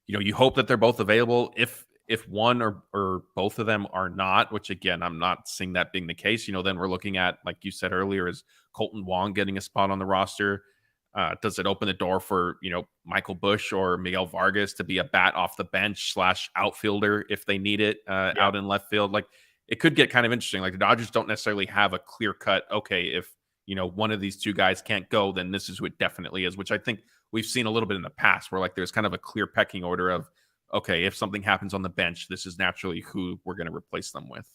[SPEAKER 3] you hope that they're both available. If one or both of them are not, which again, I'm not seeing that being the case, then we're looking at, like you said earlier, is Colton Wong getting a spot on the roster? Does it open the door for, Michael Busch or Miguel Vargas to be a bat off the bench / outfielder if they need it out in left field? Like it could get kind of interesting. Like the Dodgers don't necessarily have a clear cut, okay, if, one of these two guys can't go, then this is who it definitely is, which I think we've seen a little bit in the past where like there's kind of a clear pecking order of, okay, if something happens on the bench, this is naturally who we're going to replace them with.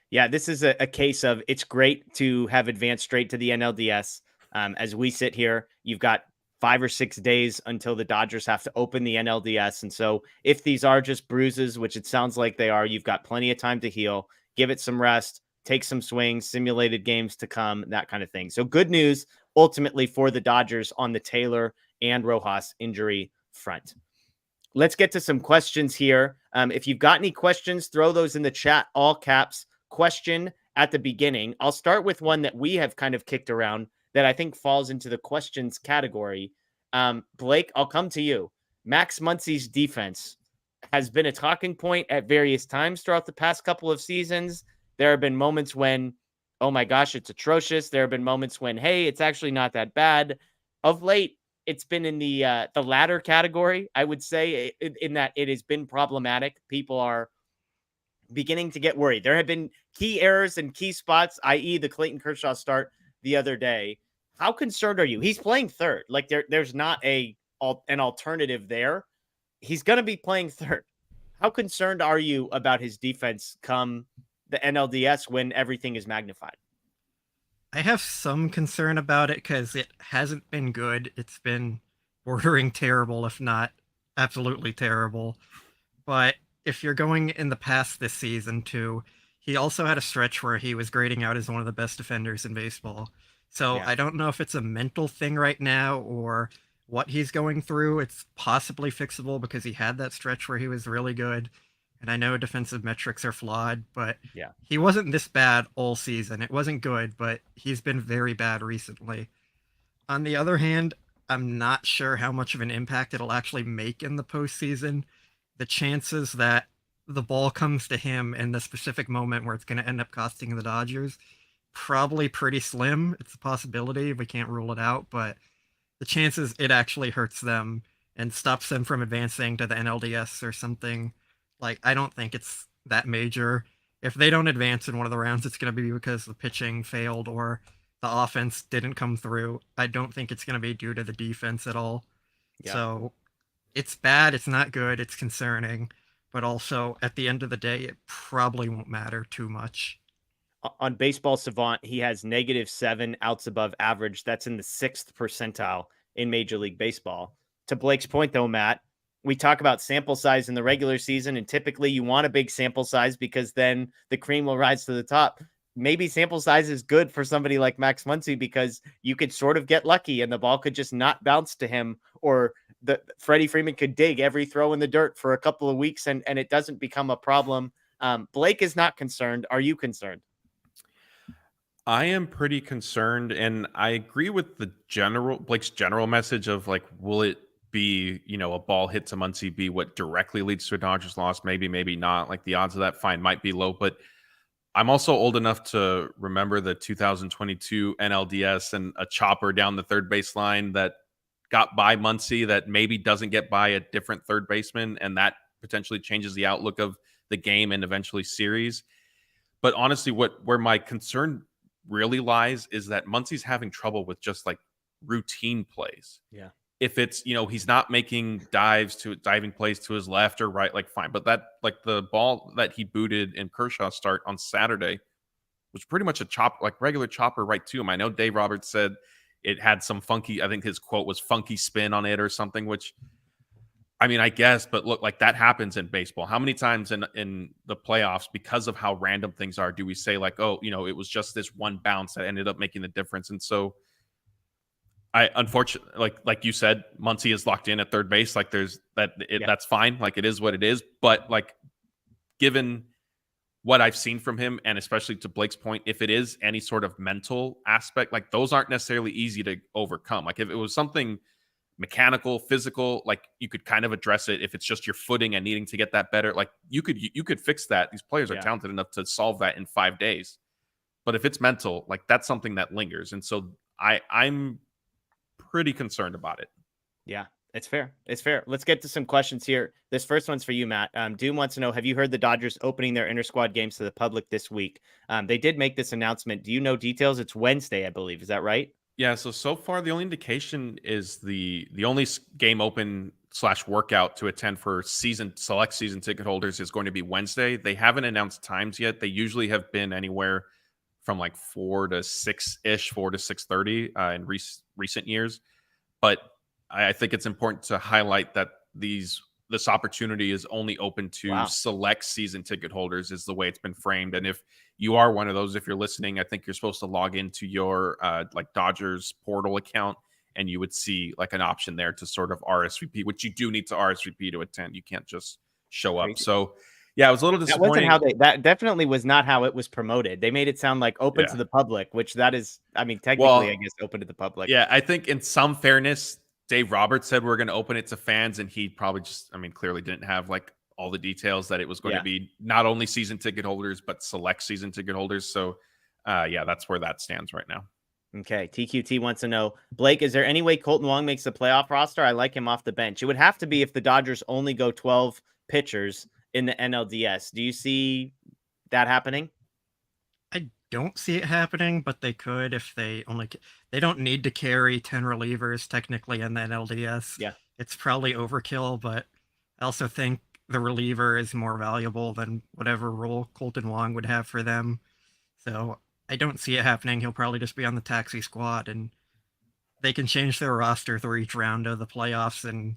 [SPEAKER 2] Yeah, this is a case of it's great to have advanced straight to the NLDS. As we sit here, you've got 5 or 6 days until the Dodgers have to open the NLDS. And so if these are just bruises, which it sounds like they are, you've got plenty of time to heal, give it some rest, take some swings, simulated games to come, that kind of thing. So good news ultimately for the Dodgers on the Taylor and Rojas injury front. Let's get to some questions here. If you've got any questions, throw those in the chat, all caps, question at the beginning. I'll start with one that we have kind of kicked around that I think falls into the questions category. Blake, I'll come to you. Max Muncy's defense has been a talking point at various times throughout the past couple of seasons. There have been moments when, oh my gosh, it's atrocious. There have been moments when, hey, it's actually not that bad. Of late, it's been in the latter category, I would say, in that it has been problematic. People are beginning to get worried. There have been key errors and key spots, i.e. the Clayton Kershaw start the other day. How concerned are you? He's playing third. Like there's not an alternative there. He's going to be playing third. How concerned are you about his defense come the NLDS when everything is magnified?
[SPEAKER 4] I have some concern about it because it hasn't been good. It's been bordering terrible, if not absolutely terrible. But if you're going in the past this season too, he also had a stretch where he was grading out as one of the best defenders in baseball. So I don't know if it's a mental thing right now or what he's going through. It's possibly fixable because he had that stretch where he was really good. And I know defensive metrics are flawed, but he wasn't this bad all season. It wasn't good, but he's been very bad recently. On the other hand, I'm not sure how much of an impact it'll actually make in the postseason. The chances that the ball comes to him in the specific moment where it's going to end up costing the Dodgers, probably pretty slim. It's a possibility. We can't rule it out, but the chances it actually hurts them and stops them from advancing to the NLDS or something, like, I don't think it's that major. If they don't advance in one of the rounds, it's going to be because the pitching failed or the offense didn't come through. I don't think it's going to be due to the defense at all. Yeah. So it's bad. It's not good. It's concerning. But also, at the end of the day, it probably won't matter too much.
[SPEAKER 2] On Baseball Savant, he has -7 outs above average. That's in the 6th percentile in Major League Baseball. To Blake's point, though, Matt, we talk about sample size in the regular season, and typically you want a big sample size because then the cream will rise to the top. Maybe sample size is good for somebody like Max Muncy because you could sort of get lucky and the ball could just not bounce to him, or Freddie Freeman could dig every throw in the dirt for a couple of weeks and it doesn't become a problem. Blake is not concerned. Are you concerned?
[SPEAKER 3] I am pretty concerned, and I agree with Blake's general message of like, will it be, a ball hit to Muncy be what directly leads to a Dodgers loss? Maybe, maybe not. Like the odds of that might be low, but I'm also old enough to remember the 2022 NLDS and a chopper down the third baseline that got by Muncy that maybe doesn't get by a different third baseman, and that potentially changes the outlook of the game and eventually series. But honestly, where my concern really lies is that Muncy's having trouble with just like routine plays.
[SPEAKER 2] Yeah.
[SPEAKER 3] If it's, he's not making diving plays to his left or right, like fine. But that, like the ball that he booted in Kershaw start on Saturday was pretty much a regular chopper right to him. I know Dave Roberts said it had some funky, I think his quote was funky spin on it or something, which, I mean, I guess, but look, like that happens in baseball. How many times in the playoffs, because of how random things are, do we say like, oh, it was just this one bounce that ended up making the difference? And so I unfortunately, like you said, Muncy is locked in at third base. Like that's fine. Like it is what it is. But like, given what I've seen from him, and especially to Blake's point, if it is any sort of mental aspect, like those aren't necessarily easy to overcome. Like if it was something mechanical, physical, like you could kind of address it. If it's just your footing and needing to get that better, like you could fix that. These players are talented enough to solve that in 5 days. But if it's mental, like that's something that lingers. And so I'm pretty concerned about it.
[SPEAKER 2] Yeah, it's fair. It's fair. Let's get to some questions here. This first one's for you, Matt. Doom wants to know, have you heard the Dodgers opening their inter-squad games to the public this week? They did make this announcement. Do you know details? It's Wednesday, I believe. Is that right?
[SPEAKER 3] Yeah, so far the only indication is the only game open / workout to attend for select season ticket holders is going to be Wednesday. They haven't announced times yet. They usually have been anywhere from like 4 to 6-ish, 4 to 6:30 in recent years. But I think it's important to highlight that this opportunity is only open to select season ticket holders, is the way it's been framed. And if you are one of those, if you're listening, I think you're supposed to log into your like Dodgers portal account, and you would see like an option there to sort of RSVP, which you do need to RSVP to attend. You can't just show up. So yeah, it was a little disappointing.
[SPEAKER 2] That definitely was not how it was promoted. They made it sound like open to the public, which that is, I mean, technically, I guess open to the public.
[SPEAKER 3] Yeah, I think in some fairness, Dave Roberts said we're going to open it to fans, and he probably clearly didn't have like all the details that it was going to be not only season ticket holders, but select season ticket holders. So that's where that stands right now.
[SPEAKER 2] Okay. TQT wants to know, Blake, is there any way Colton Wong makes the playoff roster? I like him off the bench. It would have to be if the Dodgers only go 12 pitchers in the NLDS. Do you see that happening?
[SPEAKER 4] I don't see it happening, but they could if they don't need to carry 10 relievers technically in the NLDS.
[SPEAKER 2] Yeah.
[SPEAKER 4] It's probably overkill, but I also think the reliever is more valuable than whatever role Colton Wong would have for them. So I don't see it happening. He'll probably just be on the taxi squad, and they can change their roster through each round of the playoffs and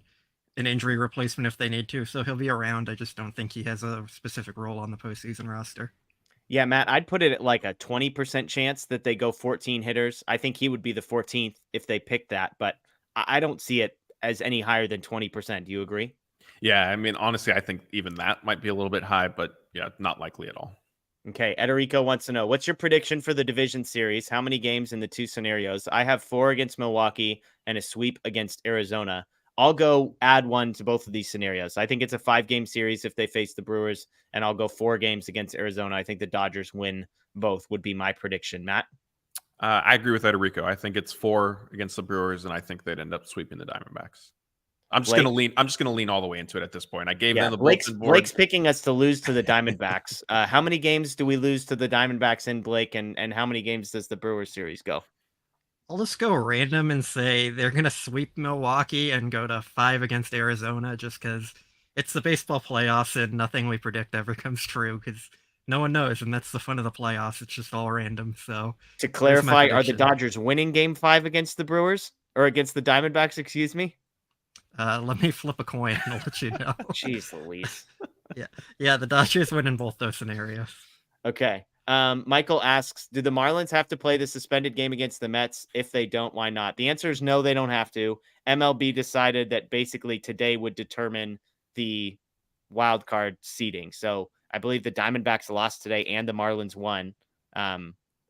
[SPEAKER 4] an injury replacement if they need to. So he'll be around. I just don't think he has a specific role on the postseason roster.
[SPEAKER 2] Yeah, Matt, I'd put it at like a 20% chance that they go 14 hitters. I think he would be the 14th if they pick that, but I don't see it as any higher than 20%. Do you agree?
[SPEAKER 3] Yeah, I mean, honestly, I think even that might be a little bit high, but yeah, not likely at all.
[SPEAKER 2] Okay, Ederico wants to know, what's your prediction for the division series? How many games in the 2 scenarios? I have 4 against Milwaukee and a sweep against Arizona. I'll go add 1 to both of these scenarios. I think it's a 5-game series if they face the Brewers, and I'll go 4 games against Arizona. I think the Dodgers win both would be my prediction. Matt?
[SPEAKER 3] I agree with Ederico. I think it's 4 against the Brewers, and I think they'd end up sweeping the Diamondbacks. I'm just going to lean all the way into it at this point. I gave them the bulletin board.
[SPEAKER 2] Blake's picking us to lose to the Diamondbacks. How many games do we lose to the Diamondbacks in, Blake, and how many games does the Brewers series go?
[SPEAKER 4] I'll just go random and say they're going to sweep Milwaukee and go to 5 against Arizona, just because it's the baseball playoffs and nothing we predict ever comes true, because no one knows, and that's the fun of the playoffs. It's just all random. So
[SPEAKER 2] to clarify, are the Dodgers winning game 5 against the Brewers or against the Diamondbacks? Excuse me.
[SPEAKER 4] Let me flip a coin and I'll let you know.
[SPEAKER 2] Jeez Louise.
[SPEAKER 4] Yeah, the Dodgers win in both those scenarios.
[SPEAKER 2] Okay. Michael asks, do the Marlins have to play the suspended game against the Mets? If they don't, why not? The answer is no, they don't have to. MLB decided that basically today would determine the wild card seeding. So I believe the Diamondbacks lost today and the Marlins won.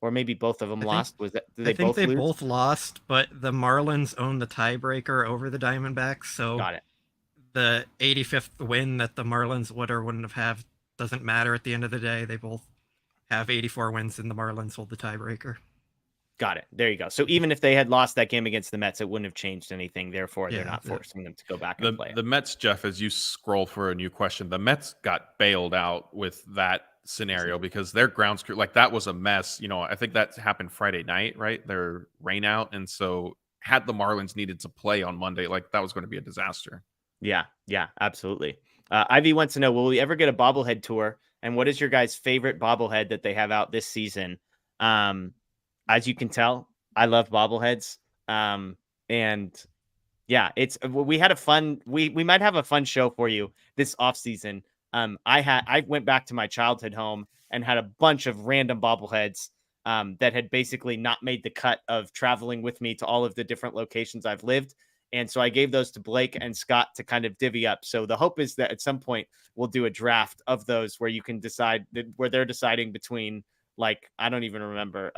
[SPEAKER 2] Or maybe both of them lost. Was that? Did they both lose?
[SPEAKER 4] Both lost, but the Marlins own the tiebreaker over the Diamondbacks. So
[SPEAKER 2] got it.
[SPEAKER 4] The 85th win that the Marlins would or wouldn't have doesn't matter at the end of the day. They both have 84 wins, and the Marlins hold the tiebreaker.
[SPEAKER 2] Got it. There you go. So even if they had lost that game against the Mets, it wouldn't have changed anything. Therefore, they're not forcing them to go back and play.
[SPEAKER 3] The Mets, Jeff, as you scroll for a new question, the Mets got bailed out with that scenario because their ground crew, like that was a mess. I think that happened Friday night, right? Their rain out. And so had the Marlins needed to play on Monday, like that was going to be a disaster.
[SPEAKER 2] Yeah, absolutely. Ivy wants to know, will we ever get a bobblehead tour? And what is your guys' favorite bobblehead that they have out this season? As you can tell, I love bobbleheads. And yeah, we had a fun we might have a fun show for you this off season. I went back to my childhood home and had a bunch of random bobbleheads that had basically not made the cut of traveling with me to all of the different locations I've lived. And so I gave those to Blake and Scott to kind of divvy up. So the hope is that at some point we'll do a draft of those where you can decide where they're deciding between, like, I don't even remember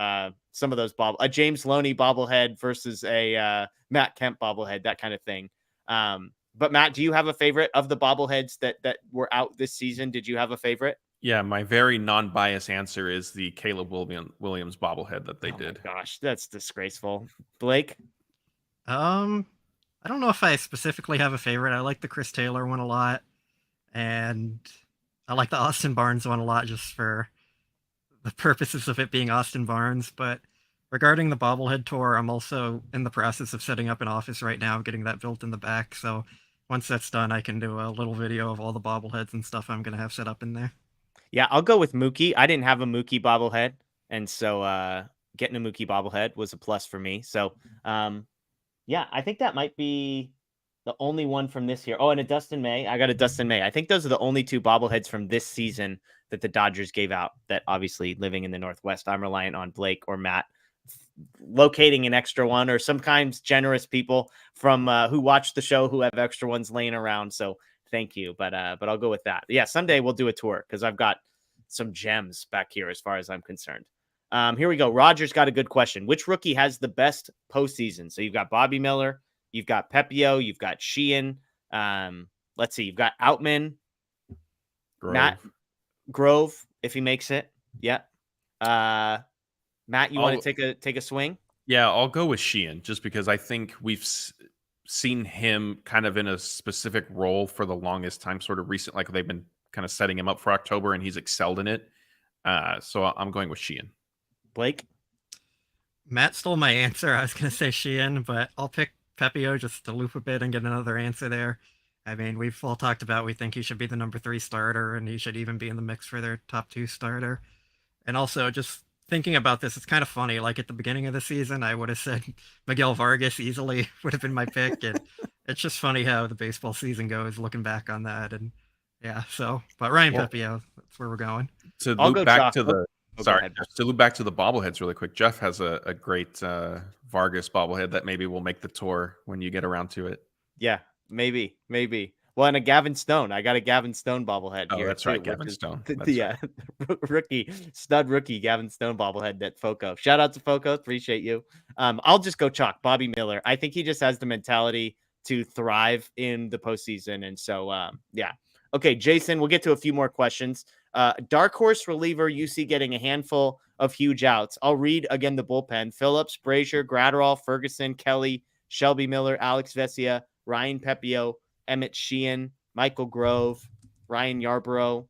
[SPEAKER 2] some of those a James Loney bobblehead versus a Matt Kemp bobblehead, that kind of thing. But Matt, do you have a favorite of the bobbleheads that were out this season? Did you have a favorite?
[SPEAKER 3] Yeah, my very non-biased answer is the Caleb Williams bobblehead that they did.
[SPEAKER 2] My gosh, that's disgraceful. Blake?
[SPEAKER 4] I don't know if I specifically have a favorite. I like the Chris Taylor one a lot, and I like the Austin Barnes one a lot just for the purposes of it being Austin Barnes. But regarding the bobblehead tour, I'm also in the process of setting up an office right now, getting that built in the back. So once that's done, I can do a little video of all the bobbleheads and stuff I'm going to have set up in there.
[SPEAKER 2] Yeah, I'll go with Mookie. I didn't have a Mookie bobblehead, and so getting a Mookie bobblehead was a plus for me. So, yeah, I think that might be the only one from this year. Oh, and a Dustin May. I got a Dustin May. I think those are the only two bobbleheads from this season that the Dodgers gave out. That obviously, living in the Northwest, I'm reliant on Blake or Matt locating an extra one, or sometimes generous people from who watch the show who have extra ones laying around. So thank you, but I'll go with that. Yeah, someday we'll do a tour because I've got some gems back here as far as I'm concerned. Here we go. Roger's got a good question. Which rookie has the best postseason? So you've got Bobby Miller, you've got Pepio, you've got Sheehan. Let's see, you've got Outman, Matt Grove if he makes it. Yeah. Matt, you want to take a swing?
[SPEAKER 3] Yeah, I'll go with Sheehan just because I think we've seen him kind of in a specific role for the longest time, sort of recent, like they've been kind of setting him up for October and he's excelled in it. So I'm going with Sheehan.
[SPEAKER 2] Blake?
[SPEAKER 4] Matt stole my answer. I was going to say Sheehan, but I'll pick Pepio just to loop a bit and get another answer there. I mean, we've all talked about we think he should be the number 3 starter and he should even be in the mix for their top 2 starter. And also just thinking about this, it's kind of funny. Like at the beginning of the season, I would have said Miguel Vargas easily would have been my pick. And it's just funny how the baseball season goes looking back on that. And yeah, so, but Ryan Pepio, that's where we're going.
[SPEAKER 3] To loop back to the bobbleheads really quick. Jeff has a great Vargas bobblehead that maybe will make the tour when you get around to it.
[SPEAKER 2] Yeah, maybe. Well, and a Gavin Stone. I got a Gavin Stone bobblehead here.
[SPEAKER 3] That's right, Gavin Stone.
[SPEAKER 2] Yeah, stud rookie Gavin Stone bobblehead at Foco. Shout out to Foco. Appreciate you. I'll just go chalk Bobby Miller. I think he just has the mentality to thrive in the postseason. And so, yeah. Okay, Jason, we'll get to a few more questions. Dark horse reliever you see getting a handful of huge outs. I'll read again the bullpen. Phillips, Brazier, Gratterall, Ferguson, Kelly, Shelby Miller, Alex Vesia, Ryan Pepio, Emmett Sheehan, Michael Grove, Ryan Yarbrough.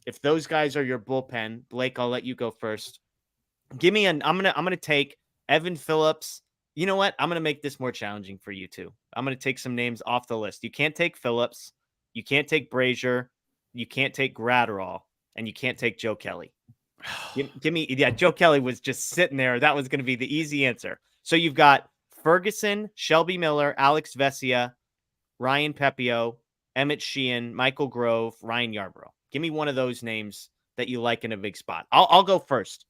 [SPEAKER 2] If those guys are your bullpen, Blake, I'll let you go first. Give me I'm gonna take Evan Phillips. You know what? I'm gonna make this more challenging for you too. I'm gonna take some names off the list. You can't take Phillips, you can't take Brazier, you can't take Gratterall, and you can't take Joe Kelly. Give me, yeah, Joe Kelly was just sitting there. That was gonna be the easy answer. So you've got Ferguson, Shelby Miller, Alex Vesia, Ryan Pepio, Emmett Sheehan, Michael Grove, Ryan Yarbrough. Give me one of those names that you like in a big spot. I'll go first.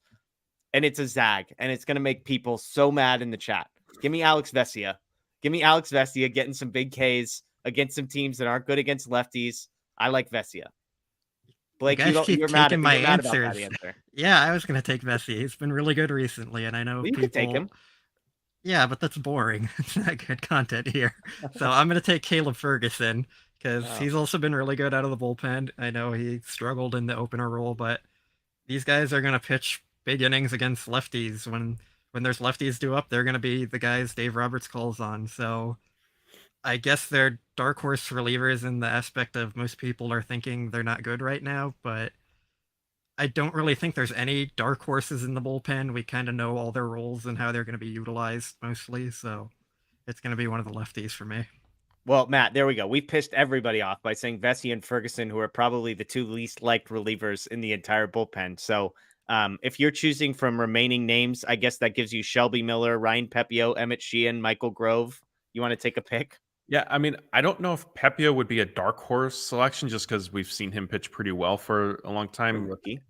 [SPEAKER 2] And it's a zag, and it's going to make people so mad in the chat. Give me Alex Vesia. Give me Alex Vesia getting some big Ks against some teams that aren't good against lefties. I like Vesia. Blake, you're mad about that answer.
[SPEAKER 4] Yeah, I was going to take Vesia. He's been really good recently, and I know
[SPEAKER 2] you could take him.
[SPEAKER 4] Yeah, but that's boring. It's not good content here. So I'm going to take Caleb Ferguson because he's also been really good out of the bullpen. I know he struggled in the opener role, but these guys are going to pitch big innings against lefties. When there's lefties due up, they're going to be the guys Dave Roberts calls on. So I guess they're dark horse relievers in the aspect of most people are thinking they're not good right now, but I don't really think there's any dark horses in the bullpen. We kind of know all their roles and how they're going to be utilized mostly, so it's going to be one of the lefties for me.
[SPEAKER 2] Well, Matt, there we go. We pissed everybody off by saying Vesia and Ferguson, who are probably the 2 least liked relievers in the entire bullpen. So If you're choosing from remaining names, I guess that gives you Shelby Miller, Ryan Pepio, Emmett Sheehan, Michael Grove. You want to take a pick?
[SPEAKER 3] Yeah, I mean, I don't know if Pepio would be a dark horse selection just because we've seen him pitch pretty well for a long
[SPEAKER 2] A
[SPEAKER 3] time.
[SPEAKER 2] rookie.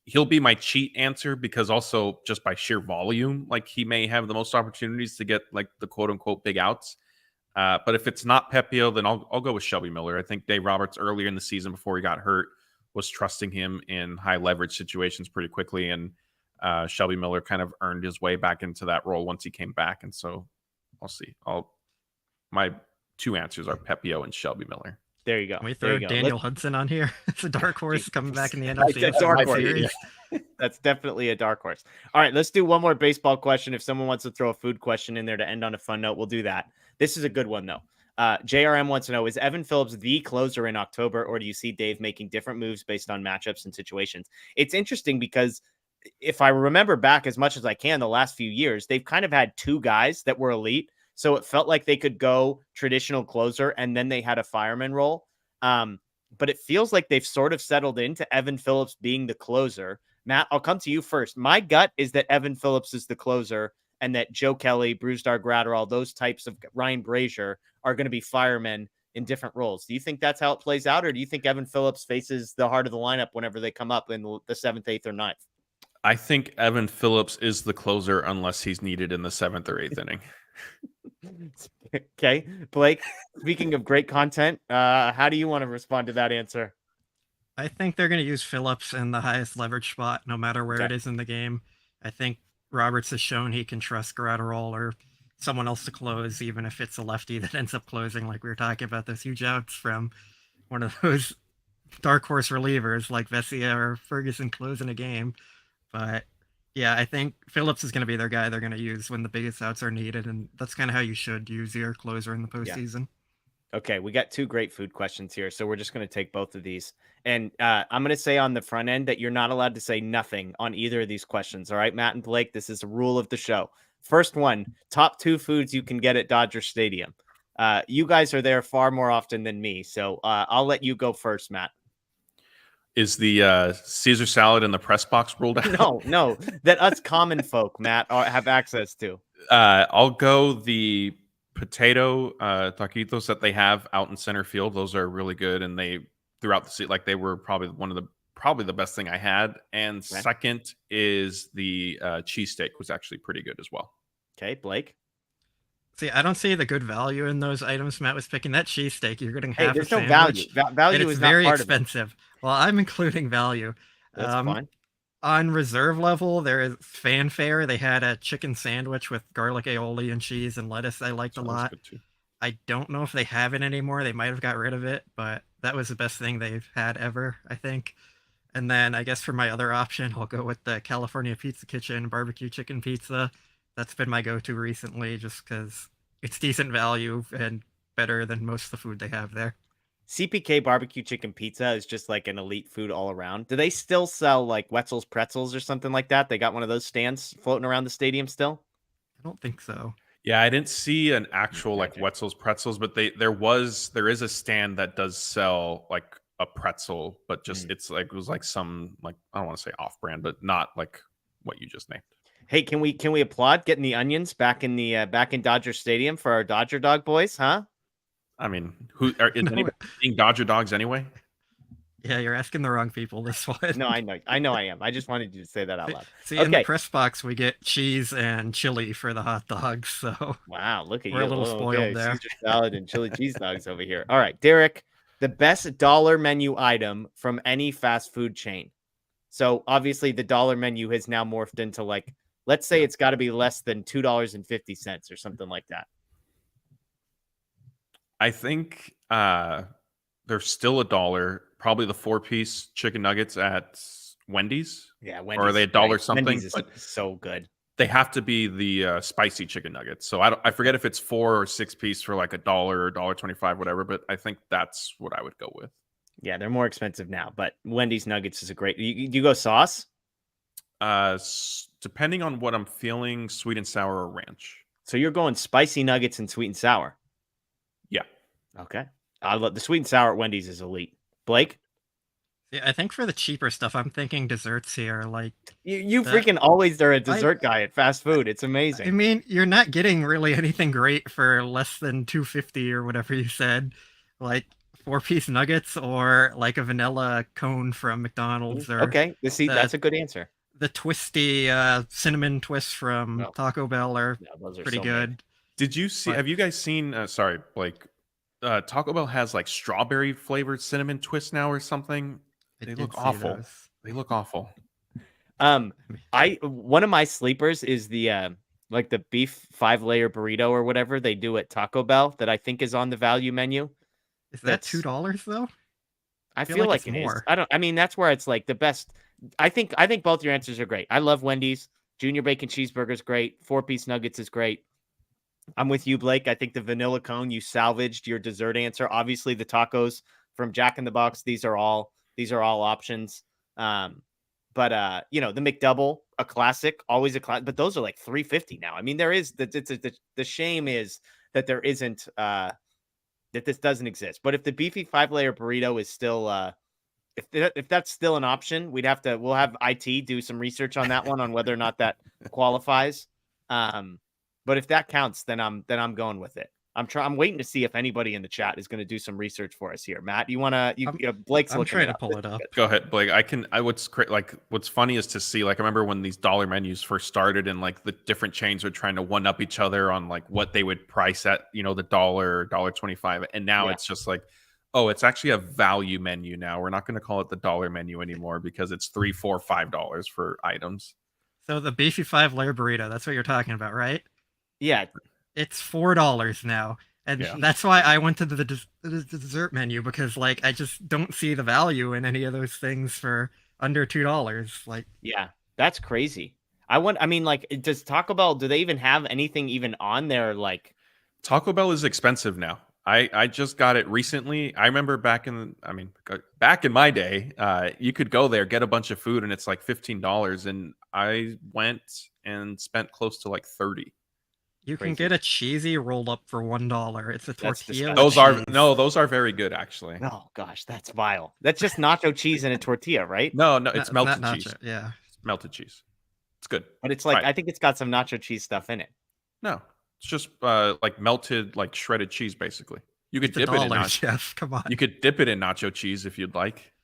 [SPEAKER 3] He'll be my cheat answer because also just by sheer volume, like he may have the most opportunities to get like the quote unquote big outs. But if it's not Pepio, then I'll go with Shelby Miller. I think Dave Roberts earlier in the season before he got hurt was trusting him in high leverage situations pretty quickly, and Shelby Miller kind of earned his way back into that role once he came back. And so I'll see. My two answers are Pepio and Shelby Miller.
[SPEAKER 2] There you go.
[SPEAKER 4] Can we throw Daniel Hudson on here? It's a dark horse coming back in the NLDS
[SPEAKER 2] dark horse.
[SPEAKER 4] series.
[SPEAKER 2] That's definitely a dark horse. All right, let's do one more baseball question. If someone wants to throw a food question in there to end on a fun note, we'll do that. This is a good one, though. JRM wants to know, is Evan Phillips the closer in October, or do you see Dave making different moves based on matchups and situations? It's interesting because if I remember back as much as I can the last few years, they've kind of had two guys that were elite. So it felt like they could go traditional closer and then they had a fireman role. But it feels like they've sort of settled into Evan Phillips being the closer. Matt, I'll come to you first. My gut is that Evan Phillips is the closer and that Joe Kelly, Brusdar Gratterall, those types of Ryan Brazier are going to be firemen in different roles. Do you think that's how it plays out? Or do you think Evan Phillips faces the heart of the lineup whenever they come up in the seventh, eighth, or ninth?
[SPEAKER 3] I think Evan Phillips is the closer unless he's needed in the seventh or eighth inning.
[SPEAKER 2] Okay, Blake, speaking of great content, how do you want to respond to that answer?
[SPEAKER 4] I think they're going to use Phillips in the highest leverage spot, no matter where it is in the game. I think Roberts has shown he can trust Gratterall or someone else to close, even if it's a lefty that ends up closing, like we were talking about those huge outs from one of those dark horse relievers like Vesia or Ferguson closing a game. But yeah, I think Phillips is going to be their guy they're going to use when the biggest outs are needed, and that's kind of how you should use your closer in the postseason.
[SPEAKER 2] Yeah. Okay, we got two great food questions here, so we're just going to take both of these. And I'm going to say on the front end that you're not allowed to say nothing on either of these questions. All right, Matt and Blake, this is a rule of the show. First one, top two foods you can get at Dodger Stadium. You guys are there far more often than me, so I'll let you go first, Matt.
[SPEAKER 3] Is the Caesar salad in the press box ruled out?
[SPEAKER 2] No, that us common folk, Matt, have access to.
[SPEAKER 3] I'll go the potato taquitos that they have out in center field. Those are really good, and they throughout the seat, like they were probably the best thing I had. And second is the cheesesteak was actually pretty good as well.
[SPEAKER 2] Okay, Blake.
[SPEAKER 4] See, I don't see the good value in those items Matt was picking. That cheesesteak, you're getting half
[SPEAKER 2] there's
[SPEAKER 4] a
[SPEAKER 2] no
[SPEAKER 4] sandwich.
[SPEAKER 2] value. Value is not
[SPEAKER 4] very
[SPEAKER 2] part
[SPEAKER 4] expensive. Well, I'm including value.
[SPEAKER 2] That's fine.
[SPEAKER 4] On reserve level, there is fanfare. They had a chicken sandwich with garlic aioli and cheese and lettuce I liked a lot. I don't know if they have it anymore. They might have got rid of it, but that was the best thing they've had ever, I think. And then I guess for my other option, I'll go with the California Pizza Kitchen barbecue chicken pizza. That's been my go-to recently just because it's decent value and better than most of the food they have there.
[SPEAKER 2] CPK barbecue chicken pizza is just like an elite food all around. Do they still sell like Wetzel's pretzels or something like that? They got one of those stands floating around the stadium still?
[SPEAKER 4] I don't think so.
[SPEAKER 3] Yeah, I didn't see an actual like Wetzel's pretzels, but there is a stand that does sell like a pretzel, but just it was like some like I don't want to say off brand, but not like what you just named.
[SPEAKER 2] Hey, can we applaud getting the onions back in Dodger Stadium for our Dodger Dog boys, huh?
[SPEAKER 3] I mean, is anybody eating Dodger dogs anyway?
[SPEAKER 4] Yeah, you're asking the wrong people this one.
[SPEAKER 2] No, I know I am. I just wanted you to say that out loud.
[SPEAKER 4] See, in the press box, we get cheese and chili for the hot dogs. So
[SPEAKER 2] wow, look at you.
[SPEAKER 4] We're a little spoiled there.
[SPEAKER 2] Caesar salad and chili cheese dogs over here. All right, Derek, the best dollar menu item from any fast food chain. So obviously the dollar menu has now morphed into like, let's say it's got to be less than $2.50 or something like that.
[SPEAKER 3] I think there's still $1. Probably the 4-piece chicken nuggets at Wendy's.
[SPEAKER 2] Yeah, Wendy's.
[SPEAKER 3] Or are they $1 something?
[SPEAKER 2] Wendy's is so good.
[SPEAKER 3] They have to be the spicy chicken nuggets. So I forget if it's 4 or 6-piece for like $1 or $1.25, whatever. But I think that's what I would go with.
[SPEAKER 2] Yeah, they're more expensive now, but Wendy's nuggets is a great. You go sauce?
[SPEAKER 3] Depending on what I'm feeling, sweet and sour or ranch.
[SPEAKER 2] So you're going spicy nuggets and sweet and sour.
[SPEAKER 3] Yeah.
[SPEAKER 2] Okay. I love the sweet and sour at Wendy's is elite. Blake?
[SPEAKER 4] Yeah, I think for the cheaper stuff, I'm thinking desserts here. Like
[SPEAKER 2] You
[SPEAKER 4] the,
[SPEAKER 2] freaking always are a
[SPEAKER 4] I,
[SPEAKER 2] dessert guy at fast food. It's
[SPEAKER 4] I
[SPEAKER 2] amazing.
[SPEAKER 4] mean, you're not getting really anything great for less than 250 or whatever you said. Like 4-piece nuggets or like a vanilla cone from McDonald's or
[SPEAKER 2] Okay, see,
[SPEAKER 4] the
[SPEAKER 2] that's a good answer.
[SPEAKER 4] the twisty cinnamon twists from
[SPEAKER 2] No,
[SPEAKER 4] Taco Bell are
[SPEAKER 2] no, those are
[SPEAKER 4] pretty
[SPEAKER 2] so mid.
[SPEAKER 4] good.
[SPEAKER 3] Did you see?
[SPEAKER 4] But
[SPEAKER 3] Have you guys seen? Sorry, Blake. Taco Bell has like strawberry flavored cinnamon twists now or something.
[SPEAKER 4] I
[SPEAKER 3] They
[SPEAKER 4] did
[SPEAKER 3] look
[SPEAKER 4] see
[SPEAKER 3] awful.
[SPEAKER 4] those.
[SPEAKER 3] They look awful.
[SPEAKER 2] One of my sleepers is the like the beef 5-layer burrito or whatever they do at Taco Bell that I think is on the value menu.
[SPEAKER 4] Is that
[SPEAKER 2] That's
[SPEAKER 4] $2 though?
[SPEAKER 2] I
[SPEAKER 4] feel
[SPEAKER 2] feel
[SPEAKER 4] like
[SPEAKER 2] like
[SPEAKER 4] it's
[SPEAKER 2] it is.
[SPEAKER 4] more.
[SPEAKER 2] I mean, that's where it's like the best. I think both your answers are great. I love Wendy's. Junior bacon cheeseburger is great. 4-piece nuggets is great. I'm with you, Blake. I think the vanilla cone, you salvaged your dessert answer. Obviously, the tacos from Jack in the Box, these are all options. But the McDouble, a classic, always a classic. But those are like $3.50 now. I mean, there is the shame is that there isn't that this doesn't exist. But if the beefy 5-layer burrito is still if that's still an option, we'll have IT do some research on that one on whether or not that qualifies. But if that counts, then I'm going with it. I'm waiting to see if anybody in the chat is going to do some research for us here. Matt, you want to Blake's
[SPEAKER 4] I'm
[SPEAKER 2] looking
[SPEAKER 4] trying
[SPEAKER 2] it
[SPEAKER 4] to
[SPEAKER 2] up.
[SPEAKER 4] pull it up.
[SPEAKER 3] Go ahead, Blake. What's funny is to see, like, I remember when these dollar menus first started and like the different chains were trying to one up each other on like what they would price at, the $1.25. And now
[SPEAKER 2] Yeah.
[SPEAKER 3] it's just like, oh, it's actually a value menu now. We're not going to call it the dollar menu anymore because it's $3, $4, $5 for items.
[SPEAKER 4] So the beefy 5-layer burrito, that's what you're talking about, right?
[SPEAKER 2] Yeah.
[SPEAKER 4] It's $4 now. And
[SPEAKER 3] Yeah.
[SPEAKER 4] that's why I went to the dessert menu because like I just don't see the value in any of those things for under $2. Like
[SPEAKER 2] Yeah. That's crazy. Does Taco Bell, do they even have anything even on there? Like,
[SPEAKER 3] Taco Bell is expensive now. I just got it recently. I remember back in my day, you could go there, get a bunch of food, and it's like $15. And I went and spent close to like 30.
[SPEAKER 4] you can
[SPEAKER 2] Crazy.
[SPEAKER 4] get a cheesy roll up for $1. It's a
[SPEAKER 2] That's
[SPEAKER 4] tortilla.
[SPEAKER 2] disgusting.
[SPEAKER 4] with
[SPEAKER 3] Those
[SPEAKER 4] cheese.
[SPEAKER 3] are very good actually.
[SPEAKER 2] oh gosh, that's vile. That's just nacho cheese and a tortilla, right?
[SPEAKER 3] No, it's
[SPEAKER 4] Not
[SPEAKER 3] melted cheese.
[SPEAKER 4] nacho, yeah.
[SPEAKER 3] It's melted cheese. It's good.
[SPEAKER 2] But it's like
[SPEAKER 3] Right.
[SPEAKER 2] I think it's got some nacho cheese stuff in it.
[SPEAKER 3] No, it's just like melted, like shredded cheese, basically. You could
[SPEAKER 4] It's
[SPEAKER 3] dip it in
[SPEAKER 4] $1, Jeff. Come on.
[SPEAKER 3] You could dip it in nacho cheese if you'd like.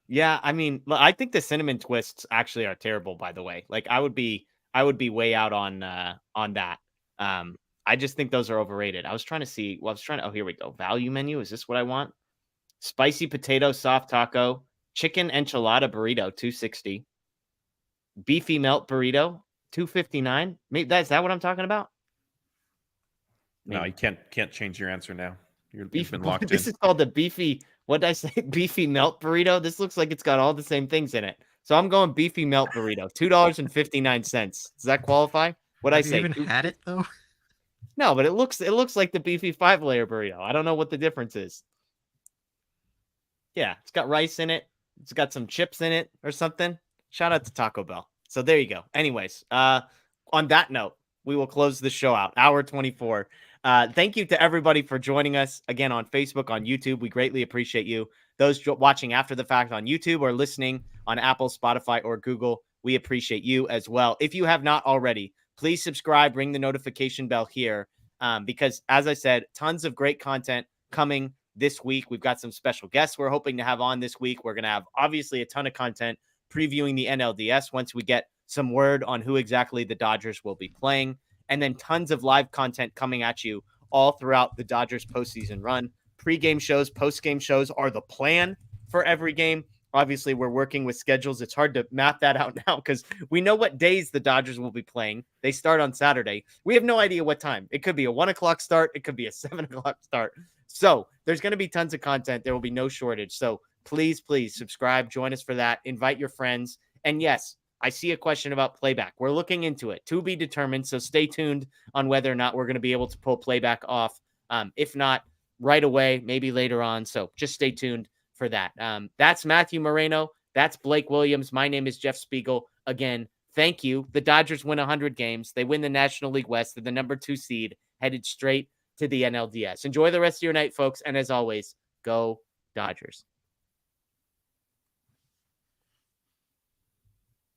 [SPEAKER 2] Yeah, I mean, I think the cinnamon twists actually are terrible. By the way, like I would be way out on that. I just think those are overrated. I was trying to see. Well, oh, here we go. Value menu. Is this what I want? Spicy potato soft taco, chicken enchilada burrito, $2.60. Beefy melt burrito, $2.59. Maybe is that what I'm talking about?
[SPEAKER 3] No, you can't change your answer now. You've been locked
[SPEAKER 2] This
[SPEAKER 3] in.
[SPEAKER 2] is called the beefy. What did I say? Beefy melt burrito. This looks like it's got all the same things in it. So I'm going beefy melt burrito, $2.59. Does that qualify? What I
[SPEAKER 4] Have you
[SPEAKER 2] say?
[SPEAKER 4] even had it though?
[SPEAKER 2] No, but it looks like the beefy 5-layer burrito. I don't know what the difference is. Yeah, it's got rice in it. It's got some chips in it or something. Shout out to Taco Bell. So there you go. Anyways, on that note, we will close the show out. Hour 24. Thank you to everybody for joining us again on Facebook, on YouTube. We greatly appreciate you. Those watching after the fact on YouTube or listening on Apple, Spotify, or Google, we appreciate you as well. If you have not already, please subscribe, ring the notification bell here, because as I said, tons of great content coming this week. We've got some special guests we're hoping to have on this week. We're going to have obviously a ton of content previewing the NLDS once we get some word on who exactly the Dodgers will be playing, and then tons of live content coming at you all throughout the Dodgers postseason run. Pre-game shows, post-game shows are the plan for every game. Obviously, we're working with schedules. It's hard to map that out now because we know what days the Dodgers will be playing. They start on Saturday. We have no idea what time. It could be a 1 o'clock start. It could be a 7 o'clock start. So there's going to be tons of content. There will be no shortage. So please subscribe. Join us for that. Invite your friends. And yes, I see a question about playback. We're looking into it, to be determined. So stay tuned on whether or not we're going to be able to pull playback off. If not right away, maybe later on. So just stay tuned for that. That's Matthew Moreno. That's Blake Williams. My name is Jeff Spiegel. Again, thank you. The Dodgers win 100 games. They win the National League West. They're the number 2 seed, headed straight to the NLDS. Enjoy the rest of your night, folks. And as always, go Dodgers.